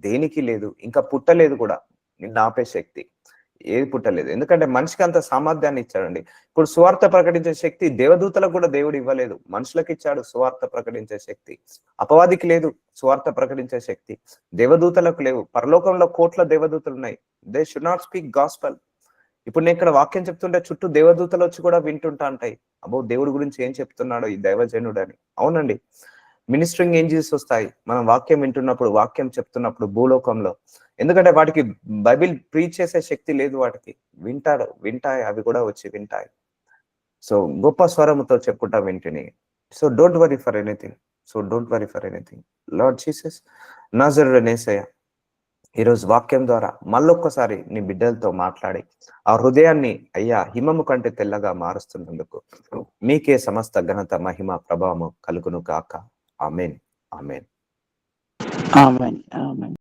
దేనికి లేదు, ఇంకా పుట్టలేదు కూడా నిన్న ఆపే శక్తి. ఏది పుట్టలేదు. ఎందుకంటే మనిషికి అంత సామర్థ్యాన్ని ఇచ్చాడండి. ఇప్పుడు సువార్త ప్రకటించే శక్తి దేవదూతలకు కూడా దేవుడు ఇవ్వలేదు, మనుషులకు ఇచ్చాడు సువార్త ప్రకటించే శక్తి. అపవాదికి లేదు సువార్త ప్రకటించే శక్తి, దేవదూతలకు లేవు. పరలోకంలో కోట్ల దేవదూతలు ఉన్నాయి. They should not speak gospel. ఇప్పుడు నేను ఇక్కడ వాక్యం చెప్తుంటే చుట్టూ దేవదూతలు వచ్చి కూడా వింటుంటా ఉంటాయి, అబ్బో దేవుడి గురించి ఏం చెప్తున్నాడో ఈ దైవజనుడు అని. అవునండి, మినిస్టరింగ్ ఏంజెల్స్ వస్తాయి మనం వాక్యం వింటున్నప్పుడు, వాక్యం చెప్తున్నప్పుడు భూలోకంలో. ఎందుకంటే వాటికి బైబిల్ ప్రీచ్ చేసే శక్తి లేదు, వాటికి వింటాయి, అవి కూడా వచ్చి వింటాయి. సో గొప్ప స్వరముతో చెప్పుకుంటా వింటిని. So don't worry for anything. Lord Jesus నాజరేయుడైన యేసయ్య, ఈరోజు వాక్యం ద్వారా మళ్ళొక్కసారి నీ బిడ్డలతో మాట్లాడి ఆ హృదయాన్ని అయ్యా హిమము కంటే తెల్లగా మారుస్తున్నందుకు మీకే సమస్త ఘనత, మహిమ, ప్రభావము కలుగును గాక. ఆమేన్. ఆమేన్. ఆమేన్.